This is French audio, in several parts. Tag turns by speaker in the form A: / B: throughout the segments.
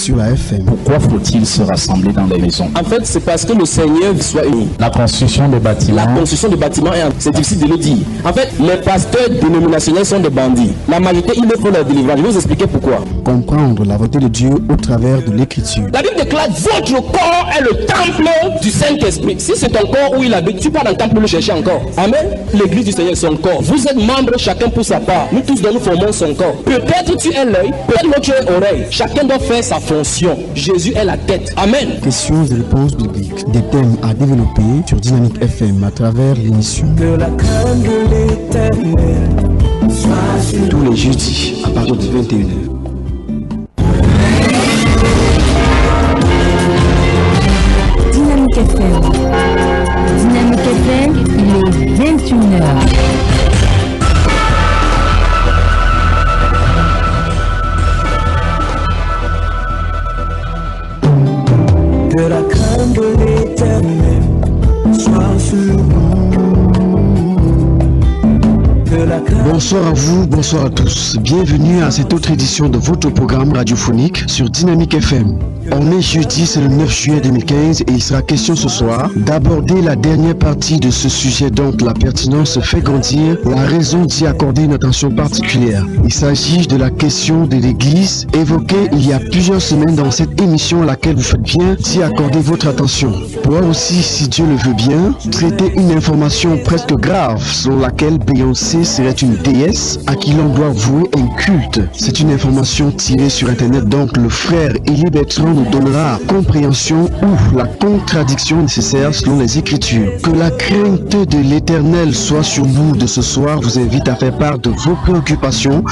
A: sur la FM.
B: Pourquoi faut-il se rassembler dans des maisons?
C: En fait, c'est parce que le Seigneur soit uni.
B: La construction des bâtiments.
C: La construction des bâtiments, c'est difficile de le dire. En fait, les pasteurs dénominationnels sont des bandits. La majorité, il faut leur délivrer. Je vais vous expliquer pourquoi.
A: Comprendre la volonté de Dieu au travers de l'Écriture.
C: La Bible déclare: votre corps est le temple du Saint-Esprit. Si c'est ton corps où il habite, tu pars dans le temple le chercher encore. Amen. L'église du Seigneur est son corps. Vous êtes membres, chacun pour sa part. Nous tous, nous formons son corps. Peut-être tu es l'œil, peut-être l'autre tu es oreille. Chacun doit faire sa fonction. Jésus est la tête. Amen.
A: Questions et réponses bibliques. Des thèmes à développer sur Dynamique FM à travers l'émission.
D: Que la crainte de l'Éternel soit sur
A: tous les jeudis à partir de 21h.
E: Dynamique FM. Dynamique FM, il est 21h.
D: que la crainte de l'Éternel soit sur nous.
A: Bonsoir à vous, bonsoir à tous. Bienvenue à cette autre édition de votre programme radiophonique sur Dynamique FM. On est jeudi, c'est le 9 juillet 2015 et il sera question ce soir d'aborder la dernière partie de ce sujet dont la pertinence fait grandir, la raison d'y accorder une attention particulière. Il s'agit de la question de l'Église évoquée il y a plusieurs semaines dans cette émission à laquelle vous faites bien d'y accorder votre attention. Pour aussi, si Dieu le veut bien, traiter une information presque grave selon laquelle Beyoncé serait une déesse à qui l'on doit vouer un culte. C'est une information tirée sur internet, donc le frère Élie Bertrand nous donnera compréhension ou la contradiction nécessaire selon les Écritures. Que la crainte de l'Éternel soit sur nous de ce soir vous invite à faire part de vos préoccupations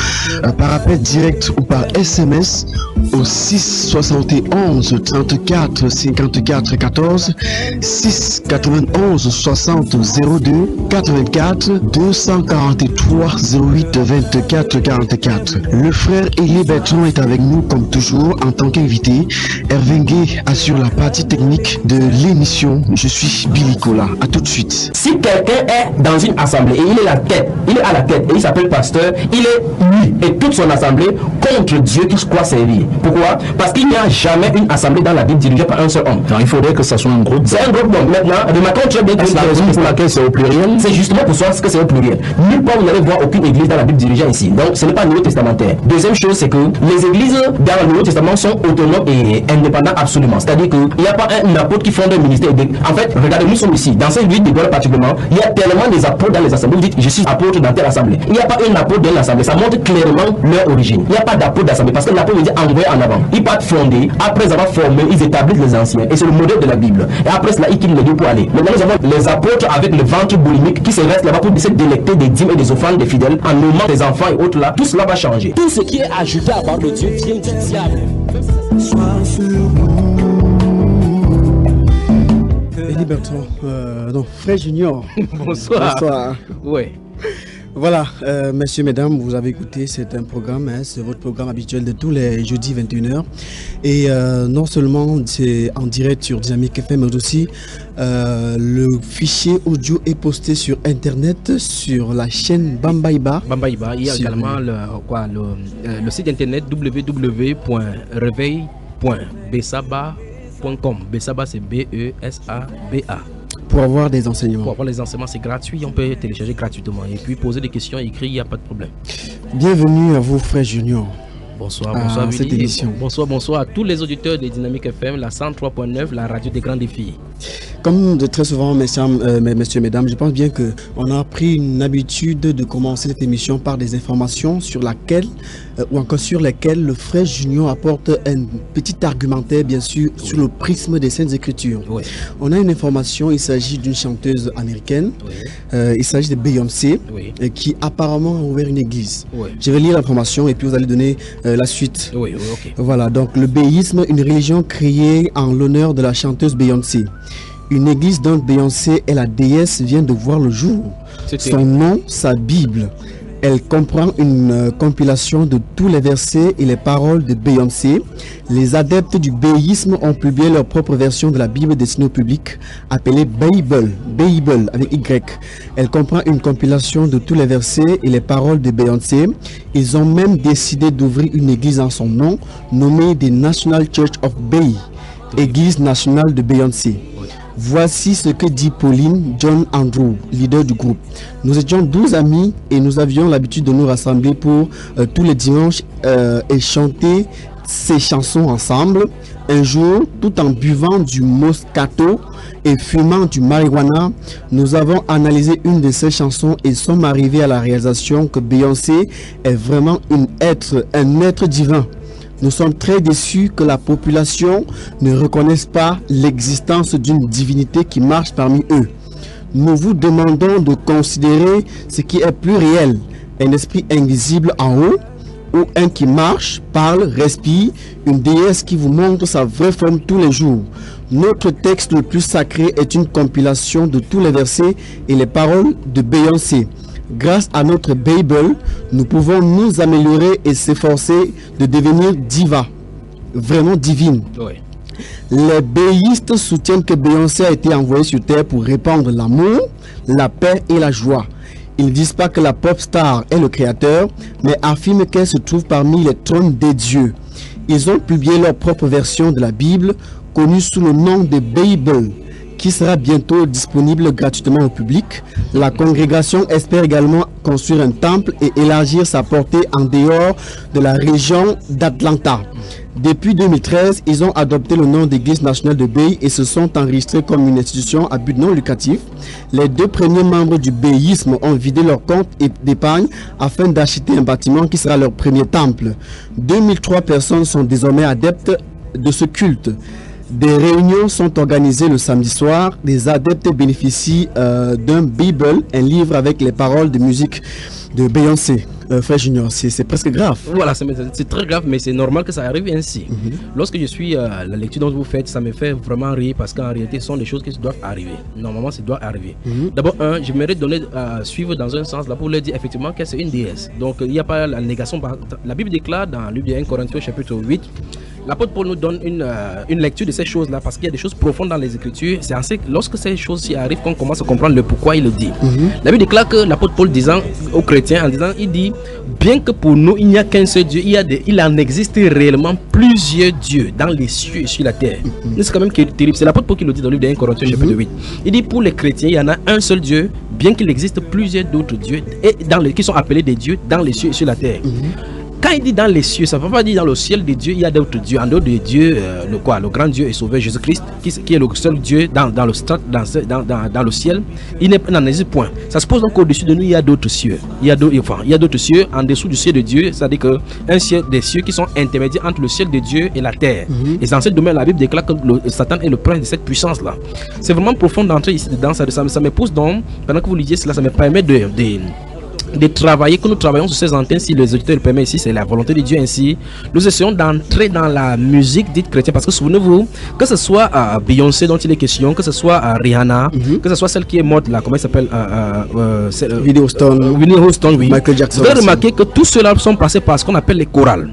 A: par appel direct ou par SMS au 6 71 34 54 14 6 91 60 02 84 243 08 24 44. Le frère Élie Bertrand est avec nous comme toujours en tant qu'invité. Hervé Ngué assure la partie technique de l'émission. Je suis Billy Kola. À tout de suite.
C: Si quelqu'un est dans une assemblée et il est la tête, il est à la tête et il s'appelle pasteur, il est lui et toute son assemblée contre Dieu qui croit servir. Pourquoi? Parce qu'il n'y a jamais une assemblée dans la Bible dirigée par un seul homme.
B: Donc il faudrait que ça soit un groupe.
C: C'est un groupe d'hommes. Maintenant, remarquons très bien que
B: la raison pour laquelle c'est au pluriel.
C: C'est justement pour ça que c'est au pluriel. Nulle part vous n'allez voir aucune église dans la Bible dirigée ici. Donc ce n'est pas nouveau testamentaire. Deuxième chose, c'est que les églises dans le Nouveau Testament sont autonomes et indépendants absolument. C'est-à-dire qu'il n'y a pas un apôtre qui fonde un ministère. En fait, regardez, nous sommes ici. Dans cette ville de Gaulle particulièrement, il y a tellement des apôtres dans les assemblées. Vous dites, je suis apôtre dans telle assemblée. Il n'y a pas un apôtre dans l'assemblée. Ça montre clairement leur origine. Il n'y a pas d'apôtre d'assemblée parce que l'apôtre veut dire envoyer en avant. Ils partent fonder. Après avoir formé, ils établissent les anciens. Et c'est le modèle de la Bible. Et après cela, ils quittent les lieux pour aller. Maintenant, nous avons les apôtres avec le ventre boulimique qui se restent là-bas pour se délecter des dîmes et des offrandes des fidèles en nommant des enfants et autres là. Tout cela va changer. Tout ce qui est ajouté à part de Dieu vient du diable.
D: Sois sur nous.
A: Élie Bertrand, donc frère Junior.
F: Bonsoir.
A: Bonsoir.
F: Ouais.
A: Voilà, messieurs, mesdames, vous avez écouté, c'est un programme, hein, c'est votre programme habituel de tous les jeudis 21h. Et non seulement c'est en direct sur Dynamique FM, mais aussi le fichier audio est posté sur internet sur la chaîne Bambaïba.
F: Bambaïba, il y a également le site internet www.reveil.besaba.com. Besaba, c'est B-E-S-A-B-A.
A: Pour avoir des enseignements.
F: Pour avoir les enseignements, c'est gratuit, on peut télécharger gratuitement. Et puis poser des questions, écrire, il n'y a pas de problème.
A: Bienvenue à vous, frère Junior.
F: Bonsoir, bonsoir
A: cette
F: Willy.
A: émission.
F: Bonsoir à tous les auditeurs de Dynamique FM, la 103.9, la radio des grands défis.
A: Comme de très souvent, messieurs, mesdames, je pense bien qu'on a pris une habitude de commencer cette émission par des informations sur laquelle, ou encore sur lesquelles le frère Junior apporte un petit argumentaire, bien sûr, sur le prisme des Saintes Écritures. Oui. On a une information, il s'agit d'une chanteuse américaine, il s'agit de Beyoncé, qui apparemment a ouvert une église. Oui. Je vais lire l'information et puis vous allez donner la suite.
F: Oui, ok.
A: Voilà, donc le béisme, une religion créée en l'honneur de la chanteuse Beyoncé. Une église dont Beyoncé est la déesse vient de voir le jour. Son nom, sa Bible. Elle comprend une compilation de tous les versets et les paroles de Beyoncé. Les adeptes du béisme ont publié leur propre version de la Bible destinée au public, appelée Bible avec Y. Elle comprend une compilation de tous les versets et les paroles de Beyoncé. Ils ont même décidé d'ouvrir une église en son nom, nommée The National Church of Bey, église nationale de Beyoncé. Voici ce que dit Pauline John Andrew, leader du groupe. Nous étions 12 amis et nous avions l'habitude de nous rassembler pour tous les dimanches et chanter ces chansons ensemble. Un jour, tout en buvant du Moscato et fumant du marijuana, nous avons analysé une de ces chansons et sommes arrivés à la réalisation que Beyoncé est vraiment un être divin. Nous sommes très déçus que la population ne reconnaisse pas l'existence d'une divinité qui marche parmi eux. Nous vous demandons de considérer ce qui est plus réel, un esprit invisible en haut, ou un qui marche, parle, respire, une déesse qui vous montre sa vraie forme tous les jours. Notre texte le plus sacré est une compilation de tous les versets et les paroles de Beyoncé. Grâce à notre Bible, nous pouvons nous améliorer et s'efforcer de devenir diva, vraiment divine. Oui. Les béistes soutiennent que Beyoncé a été envoyée sur terre pour répandre l'amour, la paix et la joie. Ils ne disent pas que la pop star est le créateur, mais affirment qu'elle se trouve parmi les trônes des dieux. Ils ont publié leur propre version de la Bible, connue sous le nom de Bible, qui sera bientôt disponible gratuitement au public. La congrégation espère également construire un temple et élargir sa portée en dehors de la région d'Atlanta. Depuis 2013, ils ont adopté le nom d'Église nationale de Bey et se sont enregistrés comme une institution à but non lucratif. Les 2 premiers membres du béisme ont vidé leur compte d'épargne afin d'acheter un bâtiment qui sera leur premier temple. 2003 personnes sont désormais adeptes de ce culte. Des réunions sont organisées le samedi soir. Des adeptes bénéficient d'un Bible, un livre avec les paroles de musique de Beyoncé. Frère Junior, c'est presque grave.
F: Voilà, c'est très grave, mais c'est normal que ça arrive ainsi. Lorsque je suis la lecture dont vous faites, ça me fait vraiment rire parce qu'en réalité, ce sont des choses qui doivent arriver. Normalement, ça doit arriver. D'abord, j'aimerais suivre dans un sens là pour leur dire effectivement que c'est une déesse. Donc, il n'y a pas la négation. La Bible déclare dans le livre de 1 Corinthiens chapitre 8. L'apôtre Paul nous donne une lecture de ces choses-là parce qu'il y a des choses profondes dans les Écritures. C'est ainsi que lorsque ces choses-ci arrivent qu'on commence à comprendre le pourquoi il le dit. La Bible déclare que l'apôtre Paul disant aux chrétiens, il dit, bien que pour nous il n'y a qu'un seul Dieu, il en existe réellement plusieurs dieux dans les cieux et sur la terre. C'est quand même terrible. C'est l'apôtre Paul qui le dit dans le livre de 1 Corinthiens chapitre 8. Il dit pour les chrétiens, il y en a un seul Dieu, bien qu'il existe plusieurs d'autres dieux et qui sont appelés des dieux dans les cieux et sur la terre. Quand il dit dans les cieux, ça ne veut pas dire dans le ciel des dieux, il y a d'autres dieux. En dehors des dieux, le grand Dieu et sauveur Jésus-Christ, qui est le seul Dieu dans le ciel, il n'en existe point. Ça se pose donc au-dessus de nous, il y a d'autres cieux. Il y a d'autres cieux en dessous du ciel de Dieu, c'est-à-dire qu'un ciel des cieux qui sont intermédiaires entre le ciel de Dieu et la terre. Et dans cette domaine, la Bible déclare que Satan est le prince de cette puissance-là. C'est vraiment profond d'entrer ici dedans, ça me pousse donc, pendant que vous lisiez cela, ça me permet de travailler, que nous travaillons sur ces antennes, si les auditeurs le permettent ici, c'est la volonté de Dieu ainsi. Nous essayons d'entrer dans la musique dite chrétienne, parce que souvenez-vous, que ce soit Beyoncé dont il est question, que ce soit Rihanna, que ce soit celle qui est morte là, comment elle s'appelle,
A: Whitney
F: Houston, oui.
A: Michael Jackson.
F: Vous avez remarqué que tous ceux-là sont passés par ce qu'on appelle les chorales.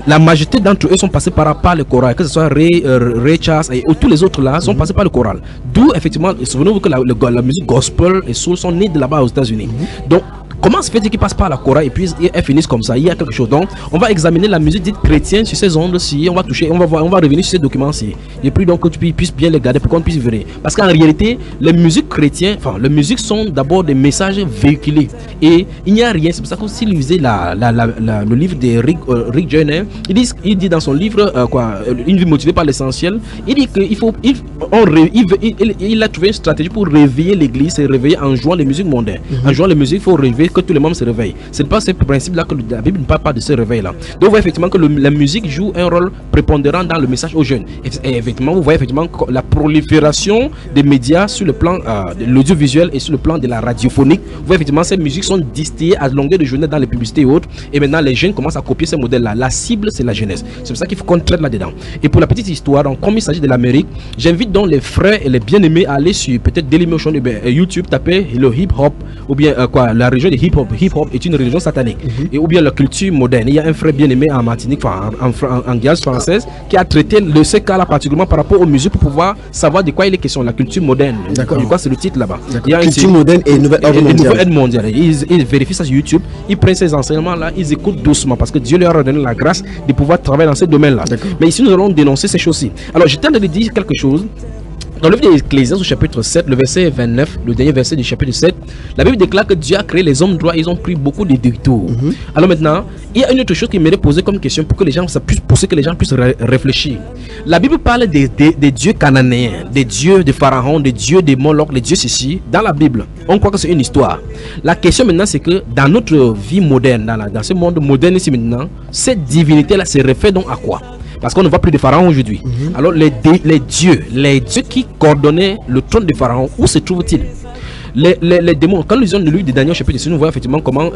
F: La majorité d'entre eux sont passés par le choral, que ce soit Ray Charles et tous les autres là sont passés par le choral. D'où effectivement, souvenez-vous que la musique gospel et soul sont nés de là-bas aux États-Unis. Donc comment se fait-il qu'ils passent par la chorale et puis elles finissent comme ça? Il y a quelque chose. Donc, on va examiner la musique dite chrétienne sur ces ondes-ci. On va toucher, on va revenir sur ces documents-ci. Et puis donc que tu puisses bien les garder pour qu'on puisse vérifier. Parce qu'en réalité, les musiques chrétiennes, les musiques sont d'abord des messages véhiculés. Et il n'y a rien. C'est pour ça que si vous lisez le livre de Rick Joyner, il dit dans son livre une vie motivée par l'essentiel. Il dit qu'il a trouvé une stratégie pour réveiller l'église et réveiller en jouant les musiques mondaines. En jouant les musiques, il faut réveiller que tout le monde se réveille. C'est pas ce principe-là que la Bible ne parle pas de ce réveil-là. Donc vous voyez effectivement que la musique joue un rôle prépondérant dans le message aux jeunes. Et effectivement, vous voyez effectivement la prolifération des médias sur le plan de l'audiovisuel et sur le plan de la radiophonique. Vous voyez effectivement ces musiques sont distillées à longueur de journée dans les publicités et autres. Et maintenant les jeunes commencent à copier ces modèles-là. La cible, c'est la jeunesse. C'est pour ça qu'il faut qu'on traite là-dedans. Et pour la petite histoire, donc, comme il s'agit de l'Amérique, j'invite donc les frères et les bien-aimés à aller sur peut-être Dailymotion, YouTube, taper le hip-hop ou bien la région de hip-hop est une religion satanique. Et ou bien la culture moderne. Il y a un frère bien-aimé en Martinique, en Guyane française, qui a traité ce cas-là particulièrement par rapport aux musiques pour pouvoir savoir de quoi il est question, la culture moderne.
A: D'accord.
F: Je crois que c'est le titre là-bas.
A: Il y a culture moderne et nouvelle ordre mondial.
F: Ils vérifient ça sur YouTube, ils prennent ces enseignements-là, ils écoutent doucement parce que Dieu leur a donné la grâce de pouvoir travailler dans ce domaine-là. Mais ici, nous allons dénoncer ces choses-ci. Alors, je tente de dire quelque chose. Dans le livre d'Ecclésiaste au chapitre 7, le verset 29, le dernier verset du chapitre 7, la Bible déclare que Dieu a créé les hommes droits, ils ont pris beaucoup de détours. Alors maintenant, il y a une autre chose qui m'aimerait poser comme question pour que les gens puissent, que les gens puissent réfléchir. La Bible parle des dieux cananéens, des dieux de Pharaon, des dieux de Moloch, les dieux ceci. Dans la Bible, on croit que c'est une histoire. La question maintenant, c'est que dans notre vie moderne, dans ce monde moderne ici maintenant, cette divinité-là se réfère donc à quoi? Parce qu'on ne voit plus de Pharaon aujourd'hui. Alors les dieux qui coordonnaient le trône de Pharaon, où se trouvent-ils? Les démons, quand nous lisons le livre de Daniel chapitre 6, nous voyons effectivement comment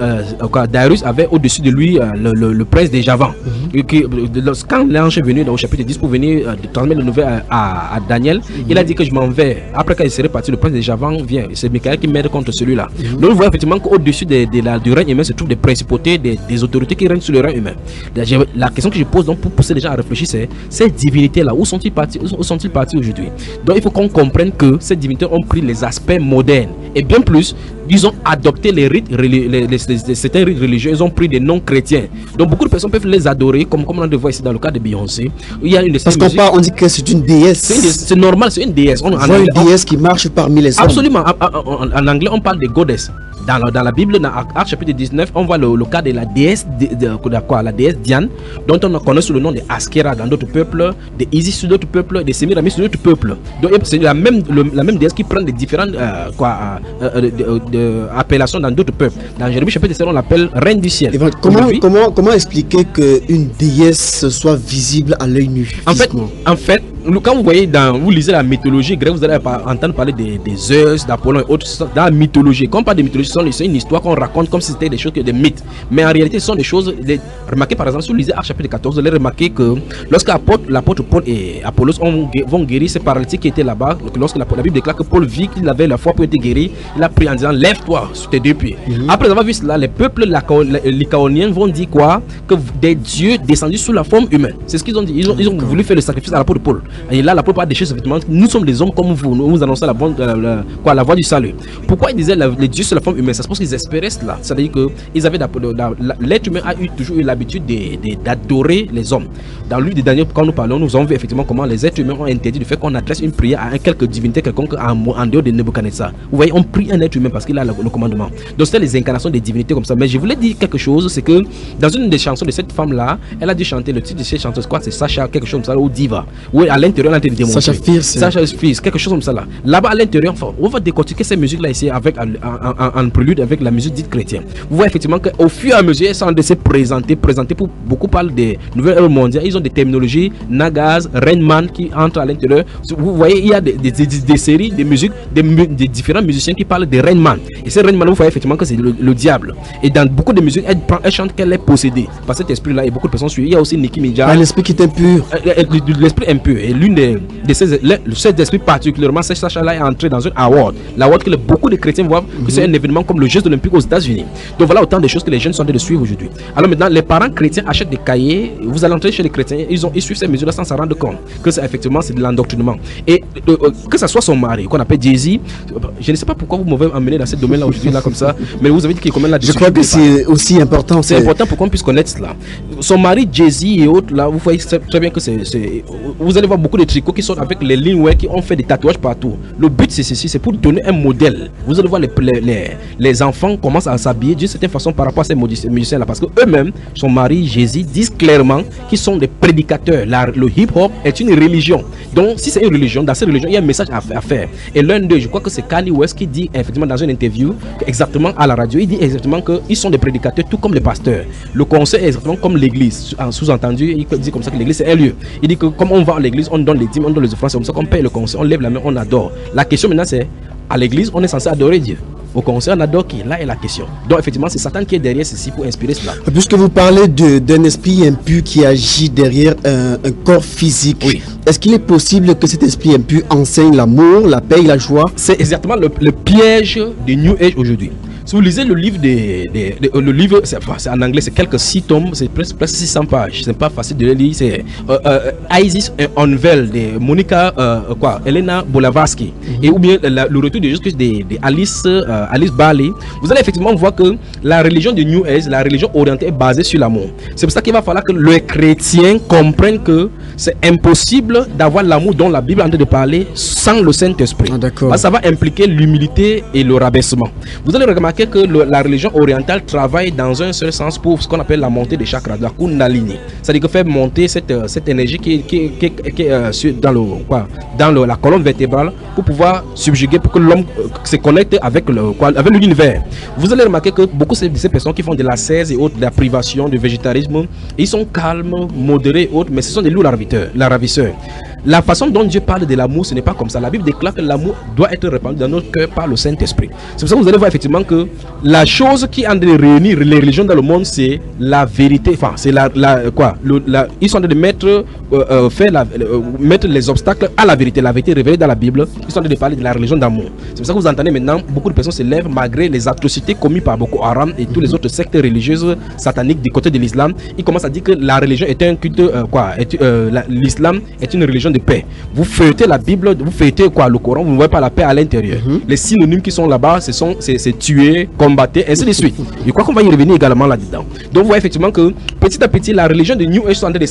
F: Darius avait au-dessus de lui le prince des Javans. Quand l'ange est venu dans le chapitre 10 pour venir transmettre la nouvelle à Daniel, il a dit que je m'en vais. Après qu'il serait parti, le prince des Javans vient. C'est Michael qui m'aide contre celui-là. Donc nous voyons effectivement qu'au-dessus du règne humain se trouvent des principautés, des autorités qui règnent sur le règne humain. La question que je pose donc pour pousser les gens à réfléchir, c'est ces divinités-là, où sont-ils partis aujourd'hui? Donc il faut qu'on comprenne que ces divinités ont pris les aspects modernes. Et bien plus, ils ont adopté les rites, certains rites religieux, ils ont pris des noms chrétiens. Donc beaucoup de personnes peuvent les adorer, comme on le voit ici dans le cas de Beyoncé. Il y a
A: parce on dit que c'est une déesse.
F: C'est normal, c'est une déesse.
A: On voit une déesse qui marche parmi les hommes.
F: Absolument. En anglais, on parle de goddess. Dans la Bible, dans Actes chapitre 19, on voit le cas de la déesse la déesse Diane, dont on connaît sous le nom de Askera dans d'autres peuples, de Isis sur d'autres peuples, de Sémiramis sur d'autres peuples. Donc c'est la même déesse qui prend des différentes appellations dans d'autres peuples. Dans Jérémie chapitre 7, on l'appelle reine du ciel.
A: Comment expliquer qu'une déesse soit visible à l'œil nu?
F: En fait, quand vous voyez vous lisez la mythologie grecque, vous allez entendre parler des Zeus, d'Apollon et autres. Dans la mythologie, quand on parle de mythologie, c'est une histoire qu'on raconte comme si c'était des choses, des mythes. Mais en réalité, ce sont des choses. Remarquez par exemple, si vous lisez Actes chapitre 14, vous allez remarquer que lorsque l'apôtre Paul et Apollos vont guérir ces paralytiques qui étaient là-bas, lorsque la Bible déclare que Paul vit qu'il avait la foi pour être guéri, il a prié en disant lève-toi sur tes deux pieds. Après avoir vu cela, les peuples lycaoniens vont dire quoi? Que des dieux descendus sous la forme humaine. C'est ce qu'ils ont dit. Ils ont voulu faire le sacrifice à l'apôtre Paul. Et là, l'apôtre a déchiré ses vêtements. Nous sommes des hommes comme vous. Nous vous annonçons la voie du salut. Pourquoi ils disaient les dieux sur la forme humaine? C'est parce qu'ils espéraient cela. C'est-à-dire que l'être humain a toujours eu l'habitude d'adorer les hommes. Dans le livre de Daniel, quand nous parlons, nous avons vu effectivement comment les êtres humains ont interdit le fait qu'on adresse une prière à quelque divinité quelconque en dehors de Nebuchadnezzar. Vous voyez, on prie un être humain parce qu'il a le commandement. Donc c'était les incarnations des divinités comme ça. Mais je voulais dire quelque chose, c'est que dans une des chansons de cette femme-là, elle a dû chanter, le titre de cette chanson, c'est Sacha, quelque chose comme ça, ou Diva. Oui, à l'intérieur, elle a été démontrée. Sacha Fierce, quelque chose comme ça là. Là-bas à l'intérieur, on va décortiquer ces musiques-là ici avec en prélude avec la musique dite chrétienne. Vous voyez effectivement qu'au fur et à mesure, elles sont de se présenter pour beaucoup parlent des nouvelles œuvres mondiales. Ils ont des terminologies, Nagaz, Rainman qui entrent à l'intérieur. Vous voyez, il y a des séries de musique, des différents musiciens qui parlent de Rainman. Et ces Rainman, vous voyez effectivement que c'est le diable. Et dans beaucoup de musiques, elle chante qu'elle est possédée par cet esprit-là. Et beaucoup de personnes suivent. Il y a aussi Nicki Minaj.
A: L'esprit qui est impur.
F: L'esprit impur. Et l'une de ces esprits particulièrement, cette Sacha-là est entrée dans un award. L'award que beaucoup de chrétiens voient que c'est un événement comme le Jeux olympiques aux États-Unis. Donc voilà autant de choses que les jeunes sont en train de suivre aujourd'hui. Alors maintenant, les parents chrétiens achètent des cahiers. Vous allez entrer chez les chrétiens, ils suivent ces mesures-là sans s'en rendre compte que c'est effectivement c'est de l'endoctrinement. Et que ça soit son mari, qu'on appelle Jay-Z, je ne sais pas pourquoi vous m'avez amené dans ce domaine-là aujourd'hui là comme ça, mais vous avez dit qu'il est quand même là.
A: Je crois que c'est aussi important.
F: C'est important pour qu'on puisse connaître cela. Son mari Jay-Z et autres là, vous voyez très bien que vous allez voir beaucoup de tricots qui sont avec les lignes qui ont fait des tatouages partout. Le but c'est ceci, c'est pour donner un modèle. Vous allez voir les enfants commencent à s'habiller d'une certaine façon par rapport à ces musiciens là, parce que eux-mêmes, son mari Jay-Z, disent clairement qu'ils sont des prédicateurs. Le hip-hop est une religion. Donc si c'est une religion, dans cette religion il y a un message à faire. Et l'un d'eux, je crois que c'est Kanye West qui dit effectivement dans une interview exactement à la radio, il dit exactement qu'ils sont des prédicateurs tout comme les pasteurs. Le conseil est exactement comme l'église. En sous-entendu, il dit comme ça que l'église c'est un lieu. Il dit que comme on va à l'église, on donne les dîmes, on donne les offrandes, c'est comme ça qu'on paye le conseil, on lève la main, on adore. La question maintenant c'est, à l'église on est censé adorer Dieu. Au conseil on adore qui? Là est la question. Donc effectivement c'est Satan qui est derrière ceci pour inspirer cela.
A: Puisque vous parlez d'un esprit impur qui agit derrière un corps physique, oui. Est-ce qu'il est possible que cet esprit impur enseigne l'amour, la paix et la joie?
F: C'est exactement le piège du New Age aujourd'hui. Si vous lisez le livre le livre, c'est en anglais, c'est quelques 6 tomes, c'est presque 600 pages. C'est pas facile de le lire. C'est Isis Unveiled de Monica Elena Blavatsky et ou bien le retour de Alice Bailey. Vous allez effectivement voir que la religion de New Age, la religion orientée est basée sur l'amour. C'est pour ça qu'il va falloir que les chrétiens comprennent que c'est impossible d'avoir l'amour dont la Bible est en train de parler sans le Saint-Esprit. Ça va impliquer l'humilité et le rabaissement. Vous allez remarquer que la religion orientale travaille dans un seul sens pour ce qu'on appelle la montée des chakras, de la Kundalini. C'est-à-dire que faire monter cette énergie qui est dans la colonne vertébrale pour pouvoir subjuguer, pour que l'homme se connecte avec l'univers. Vous allez remarquer que beaucoup de ces personnes qui font de l'ascèse et autres, de la privation, du végétarisme, ils sont calmes, modérés et autres, mais ce sont des loups ravisseurs. La façon dont Dieu parle de l'amour, ce n'est pas comme ça. La Bible déclare que l'amour doit être répandu dans notre cœur par le Saint-Esprit. C'est pour ça que vous allez voir effectivement que la chose qui est en train de réunir les religions dans le monde, c'est la vérité. Enfin, c'est ils sont en train de mettre les obstacles à la vérité révélée dans la Bible. Ils sont en train de parler de la religion d'amour. C'est pour ça que vous entendez maintenant beaucoup de personnes se lèvent malgré les atrocités commises par Boko Haram et toutes les autres sectes religieuses sataniques du côté de l'islam. Ils commencent à dire que la religion est un culte, l'islam est une religion de paix. Vous feuilletez la Bible, vous feuilletez le Coran, vous ne voyez pas la paix à l'intérieur. Les synonymes qui sont là-bas, c'est tuer, combattre, ainsi de suite. Je crois qu'on va y revenir également là-dedans. Donc vous voyez effectivement que petit à petit, la religion de New Age est en train de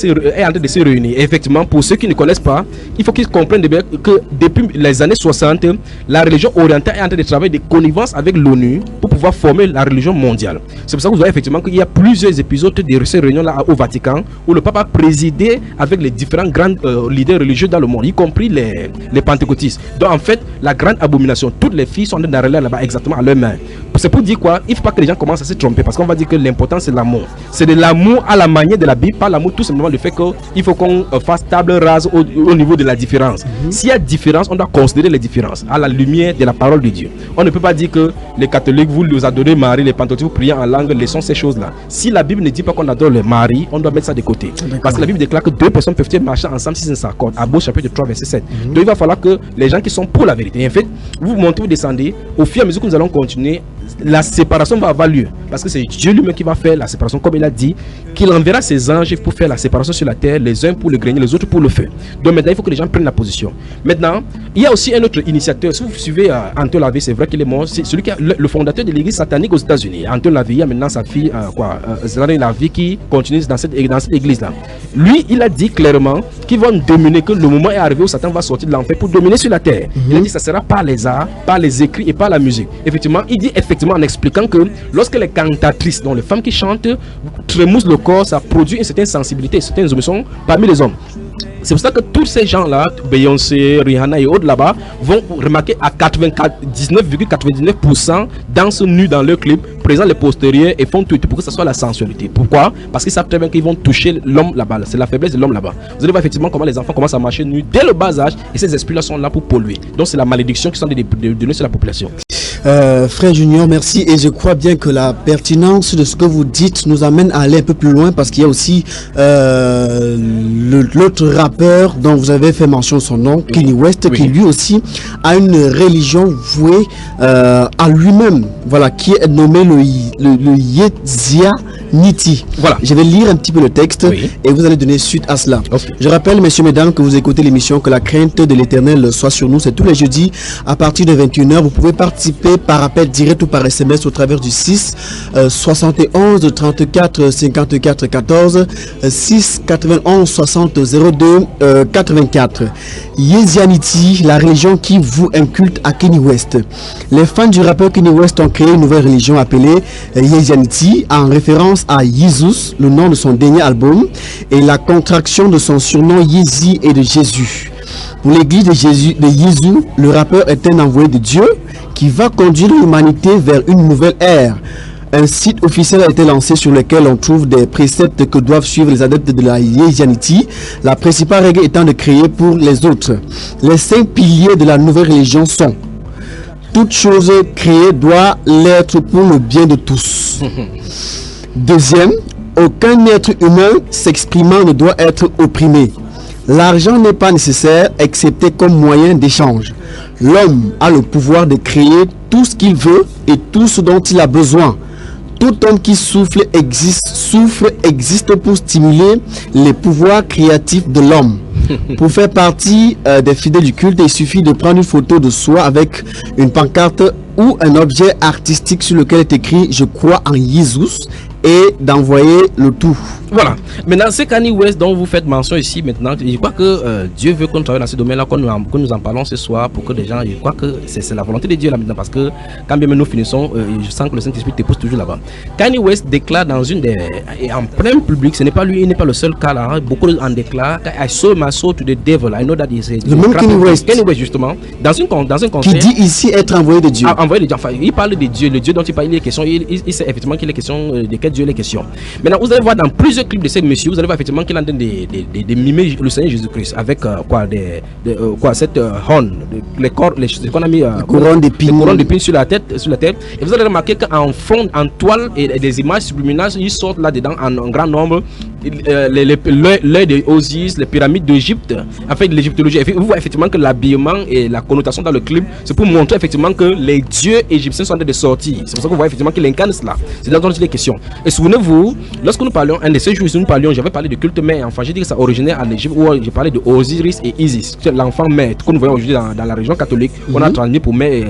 F: se réunir. Et effectivement, pour ceux qui ne connaissent pas, il faut qu'ils comprennent bien que depuis les années 60, la religion orientale est en train de travailler de connivence avec l'ONU pour pouvoir former la religion mondiale. C'est pour ça que vous voyez effectivement qu'il y a plusieurs épisodes de ces réunions-là au Vatican où le pape a présidé avec les différents grands leaders religieux dans le monde, y compris les pentecôtistes. Donc en fait, la grande abomination, toutes les filles sont en train d'arriver là-bas exactement à leurs mains. C'est pour dire quoi? Il ne faut pas que les gens commencent à se tromper, parce qu'on va dire que l'important c'est l'amour. C'est de l'amour à la manière de la Bible, pas l'amour tout simplement le fait qu'il faut qu'on fasse table rase au niveau de la différence. S'il y a différence, on doit considérer les différences à la lumière de la parole de Dieu. On ne peut pas dire que les catholiques, vous adorez Marie, les pentecôtistes, vous priez en langue, laissons ces choses-là. Si la Bible ne dit pas qu'on adore le Marie, on doit mettre ça de côté. Parce que la Bible déclare que 2 personnes peuvent marcher ensemble si ils s'accordent. À Beau chapitre 3 verset 7. Donc il va falloir que les gens qui sont pour la vérité, en fait, vous montez, vous descendez, au fur et à mesure que nous allons continuer, la séparation va avoir lieu, parce que c'est Dieu lui-même qui va faire la séparation, comme il a dit qu'il enverra ses anges pour faire la séparation sur la terre, les uns pour le grenier, les autres pour le feu. Donc maintenant il faut que les gens prennent la position. Maintenant il y a aussi un autre initiateur. Si vous suivez Anton LaVey, c'est vrai qu'il est mort, c'est celui qui est le fondateur de l'église satanique aux États-Unis. Anton LaVey, il y a maintenant sa fille Zélan LaVey qui continue dans cette église là. Lui il a dit clairement qu'ils vont dominer, que le moment est arrivé où Satan va sortir de l'enfer pour dominer sur la terre. Il a dit que ça sera par les arts, par les écrits et par la musique. Effectivement, il dit effectivement en expliquant que lorsque les cantatrices, donc les femmes qui chantent, trémoussent le corps, ça produit une certaine sensibilité, certaines émotions parmi les hommes. C'est pour ça que tous ces gens-là, Beyoncé, Rihanna et autres là-bas, vont remarquer à 19,99% dansent nus dans leur clip, présentent les postérieurs et font tout pour que ce soit la sensualité. Pourquoi? Parce qu'ils savent très bien qu'ils vont toucher l'homme là-bas. C'est la faiblesse de l'homme là-bas. Vous allez voir effectivement comment les enfants commencent à marcher nus dès le bas âge, et ces esprits-là sont là pour polluer. Donc c'est la malédiction qui sont données sur la population.
A: Frère Junior, merci, et je crois bien que la pertinence de ce que vous dites nous amène à aller un peu plus loin, parce qu'il y a aussi l'autre rappeur dont vous avez fait mention son nom, Kanye West, qui lui aussi a une religion vouée à lui-même, voilà, qui est nommé le Yézianiti. Voilà. Je vais lire un petit peu le texte et vous allez donner suite à cela. Je rappelle, messieurs, mesdames, que vous écoutez l'émission Que la crainte de l'Éternel soit sur nous. C'est tous les jeudis à partir de 21h. Vous pouvez participer par appel direct ou par SMS au travers du 6 71 34 54 14 6 91 60 02 84. Yézianiti, la religion qui voue un culte à Kanye West. Les fans du rappeur Kanye West ont créé une nouvelle religion appelée Yézianiti, en référence à Jesus, le nom de son dernier album, et la contraction de son surnom Yézi et de Jésus. Pour l'église de Jésus, le rappeur est un envoyé de Dieu qui va conduire l'humanité vers une nouvelle ère. Un site officiel a été lancé sur lequel on trouve des préceptes que doivent suivre les adeptes de la Yézianiti, la principale règle étant de créer pour les autres. Les 5 piliers de la nouvelle religion sont: toute chose créée doit l'être pour le bien de tous. Deuxième, aucun être humain s'exprimant ne doit être opprimé. L'argent n'est pas nécessaire excepté comme moyen d'échange. L'homme a le pouvoir de créer tout ce qu'il veut et tout ce dont il a besoin. Tout homme qui souffre existe pour stimuler les pouvoirs créatifs de l'homme. Pour faire partie des fidèles du culte, il suffit de prendre une photo de soi avec une pancarte ou un objet artistique sur lequel est écrit « Je crois en Jésus » et d'envoyer le tout.
F: Voilà. Maintenant, c'est Kanye West dont vous faites mention ici maintenant. Je crois que Dieu veut qu'on travaille dans ce domaine-là, que nous en parlons ce soir pour que les gens, je crois que c'est la volonté de Dieu là maintenant, parce que quand bien nous finissons, je sens que le Saint-Esprit te pousse toujours là-bas. Kanye West déclare dans une des... en plein public, ce n'est pas lui, il n'est pas le seul cas là, hein, beaucoup en déclarent « I sold my soul to the devil, I know that he said... »
A: Le même Kanye West.
F: Kanye West justement, dans un concert...
A: Qui dit ici être envoyé de Dieu.
F: Envoyé de Dieu, enfin, il parle de Dieu, le Dieu dont il parle, il est question, il sait effectivement qu'il est question de quel Dieu il est question. Maintenant, vous allez voir dans plusieurs clips de ce monsieur, vous allez voir effectivement qu'il est en train de mimer le Seigneur Jésus-Christ avec cette horn, les corps, qu'on a mis
A: couronne d'épines
F: sur la tête, et vous allez remarquer qu'en fond, en toile et des images subliminales, ils sortent là-dedans en grand nombre. L'œil de Osiris, les pyramides d'Égypte, en fait de l'égyptologie. Vous voyez effectivement que l'habillement et la connotation dans le clip, c'est pour montrer effectivement que les dieux égyptiens sont en train de sortir. C'est pour ça que vous voyez effectivement qu'il incarne cela. C'est là dont il est question. Et souvenez-vous, lorsque nous parlions, un de ces jours, nous parlions, j'avais parlé de culte mère, enfin j'ai dit que ça originaire en Égypte, où j'ai parlé de Osiris et Isis, l'enfant mère, que nous voyons aujourd'hui dans la région catholique, on a transmis pour mère,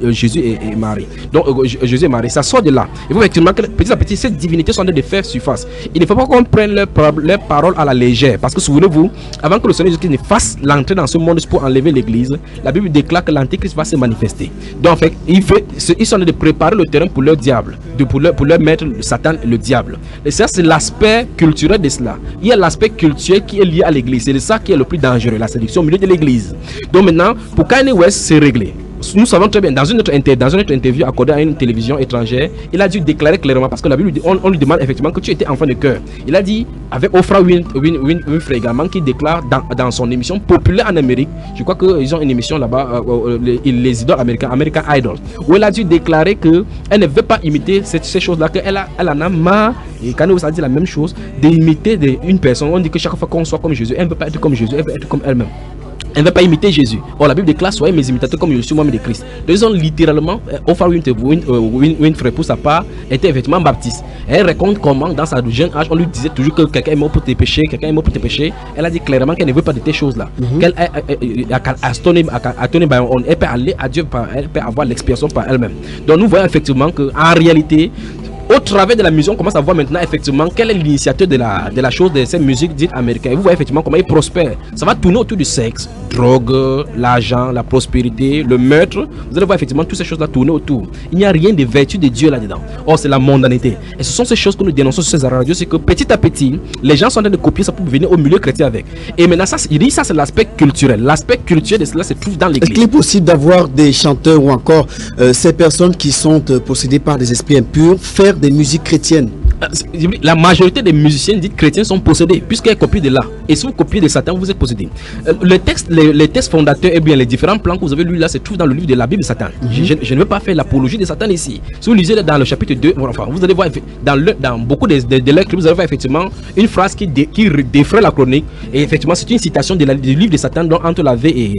F: Jésus et Marie. Donc Jésus et Marie, ça sort de là. Et vous voyez effectivement que petit à petit, ces divinités sont en train de faire surface. Il ne faut pas qu'on prenne leurs paroles à la légère, parce que souvenez-vous, avant que le Seigneur Jésus-Christ ne fasse l'entrée dans ce monde pour enlever l'église, la Bible déclare que l'Antéchrist va se manifester. Donc en fait, ils sont en train de préparer le terrain pour leur diable, pour leur maître Satan, le diable. Et ça, c'est l'aspect culturel de cela. Il y a l'aspect culturel qui est lié à l'église. C'est ça qui est le plus dangereux, la séduction au milieu de l'église. Donc maintenant, pour Kanye West, c'est réglé. Nous savons très bien, dans une autre interview accordée à une télévision étrangère, il a dû déclarer clairement, parce que la Bible, on lui demande effectivement que tu étais enfant de cœur. Il a dit, avec Oprah Winfrey également, qui déclare dans son émission populaire en Amérique, je crois qu'ils ont une émission là-bas, les idoles américains, American Idol, où elle a dû déclarer qu'elle ne veut pas imiter ces choses-là, qu'elle en a marre, et Kanye West a dit la même chose, d'imiter une personne. On dit que chaque fois qu'on soit comme Jésus, elle ne veut pas être comme Jésus, elle veut être comme elle-même. Elle ne va pas imiter Jésus. Or, la Bible déclare, soyez mes imitateurs comme je suis moi-même de Christ. Donc, ils ont littéralement, Oprah Winfrey, pour sa part, était effectivement baptiste. Elle raconte comment, dans sa jeune âge, on lui disait toujours que quelqu'un est mort pour tes péchés, quelqu'un est mort pour tes péchés. Elle a dit clairement qu'elle ne veut pas de ces choses-là. Qu'elle elle peut aller à Dieu, elle peut avoir l'expiation par elle-même. Donc, nous voyons effectivement qu'en réalité, au travers de la musique, on commence à voir maintenant effectivement quel est l'initiateur de la chose de cette musique dite américaine. Et vous voyez effectivement comment il prospère. Ça va tourner autour du sexe, drogue, l'argent, la prospérité, le meurtre. Vous allez voir effectivement toutes ces choses-là tourner autour. Il n'y a rien de vertu de Dieu là-dedans. Or, c'est la mondanité. Et ce sont ces choses que nous dénonçons sur ces radios, c'est que petit à petit, les gens sont en train de copier ça pour venir au milieu chrétien avec. Et maintenant, ça, il dit ça, c'est l'aspect culturel. L'aspect culturel de cela se trouve dans l'église.
A: Est-ce qu'il est possible d'avoir des chanteurs ou encore ces personnes qui sont possédées par des esprits impurs faire des musiques chrétiennes?
F: La majorité des musiciens dits chrétiens sont possédés, puisqu'ils copient de là. Et si vous copiez de Satan, vous êtes possédés. Les textes fondateurs, et bien les différents plans que vous avez lus là, se trouvent dans le livre de la Bible de Satan. Je ne veux pas faire l'apologie de Satan ici. Si vous lisez dans le chapitre 2, enfin, vous allez voir dans beaucoup de leurs clips, vous allez voir effectivement une phrase qui défraie la chronique. Et effectivement, c'est une citation du livre de Satan dont Anton LaVey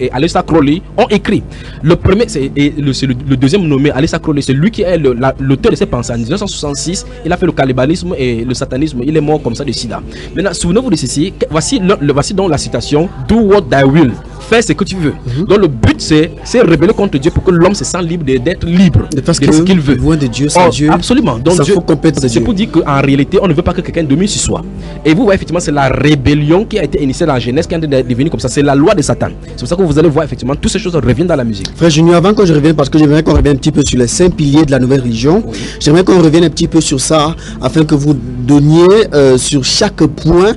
F: et Aleister Crowley ont écrit. Le premier, c'est le deuxième nommé, Aleister Crowley, c'est lui qui est l'auteur de ces pensées. En 1966, il a fait le cannibalisme et le satanisme. Il est mort comme ça de sida. Maintenant, souvenez-vous de ceci. Voici donc la citation: Do what thou will. Fais ce que tu veux. Donc le but c'est rebeller contre Dieu pour que l'homme se sente libre d'être libre de ce qu'il veut.
A: Loin de Dieu, c'est Dieu.
F: Absolument. Donc Dieu, c'est pour dire qu'en réalité, on ne veut pas que quelqu'un domine sur soi. Et vous voyez effectivement, c'est la rébellion qui a été initiée dans la Genèse qui est devenue comme ça. C'est la loi de Satan. C'est pour ça que vous allez voir effectivement toutes ces choses reviennent dans la musique.
A: Frère Junior, avant que je revienne, parce que j'aimerais qu'on revienne un petit peu sur les 5 piliers de la nouvelle religion, j'aimerais qu'on revienne un petit peu sur ça afin que vous donniez sur chaque point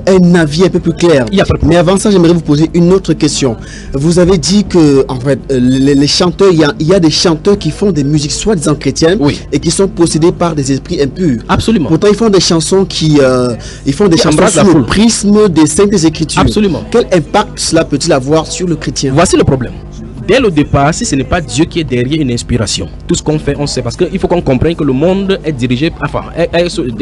A: un avis un peu plus clair. Mais avant ça, j'aimerais vous poser une autre question. Vous avez dit que en fait les chanteurs, il y a des chanteurs qui font des musiques soi-disant chrétiennes et qui sont possédés par des esprits impurs.
F: Absolument.
A: Pourtant, ils font des chansons chansons sur le prisme des saintes écritures.
F: Absolument.
A: Quel impact cela peut-il avoir sur le chrétien?
F: Voici le problème. dès le départ, si ce n'est pas Dieu qui est derrière une inspiration, tout ce qu'on fait, on sait, parce qu'il faut qu'on comprenne que le monde est dirigé, enfin,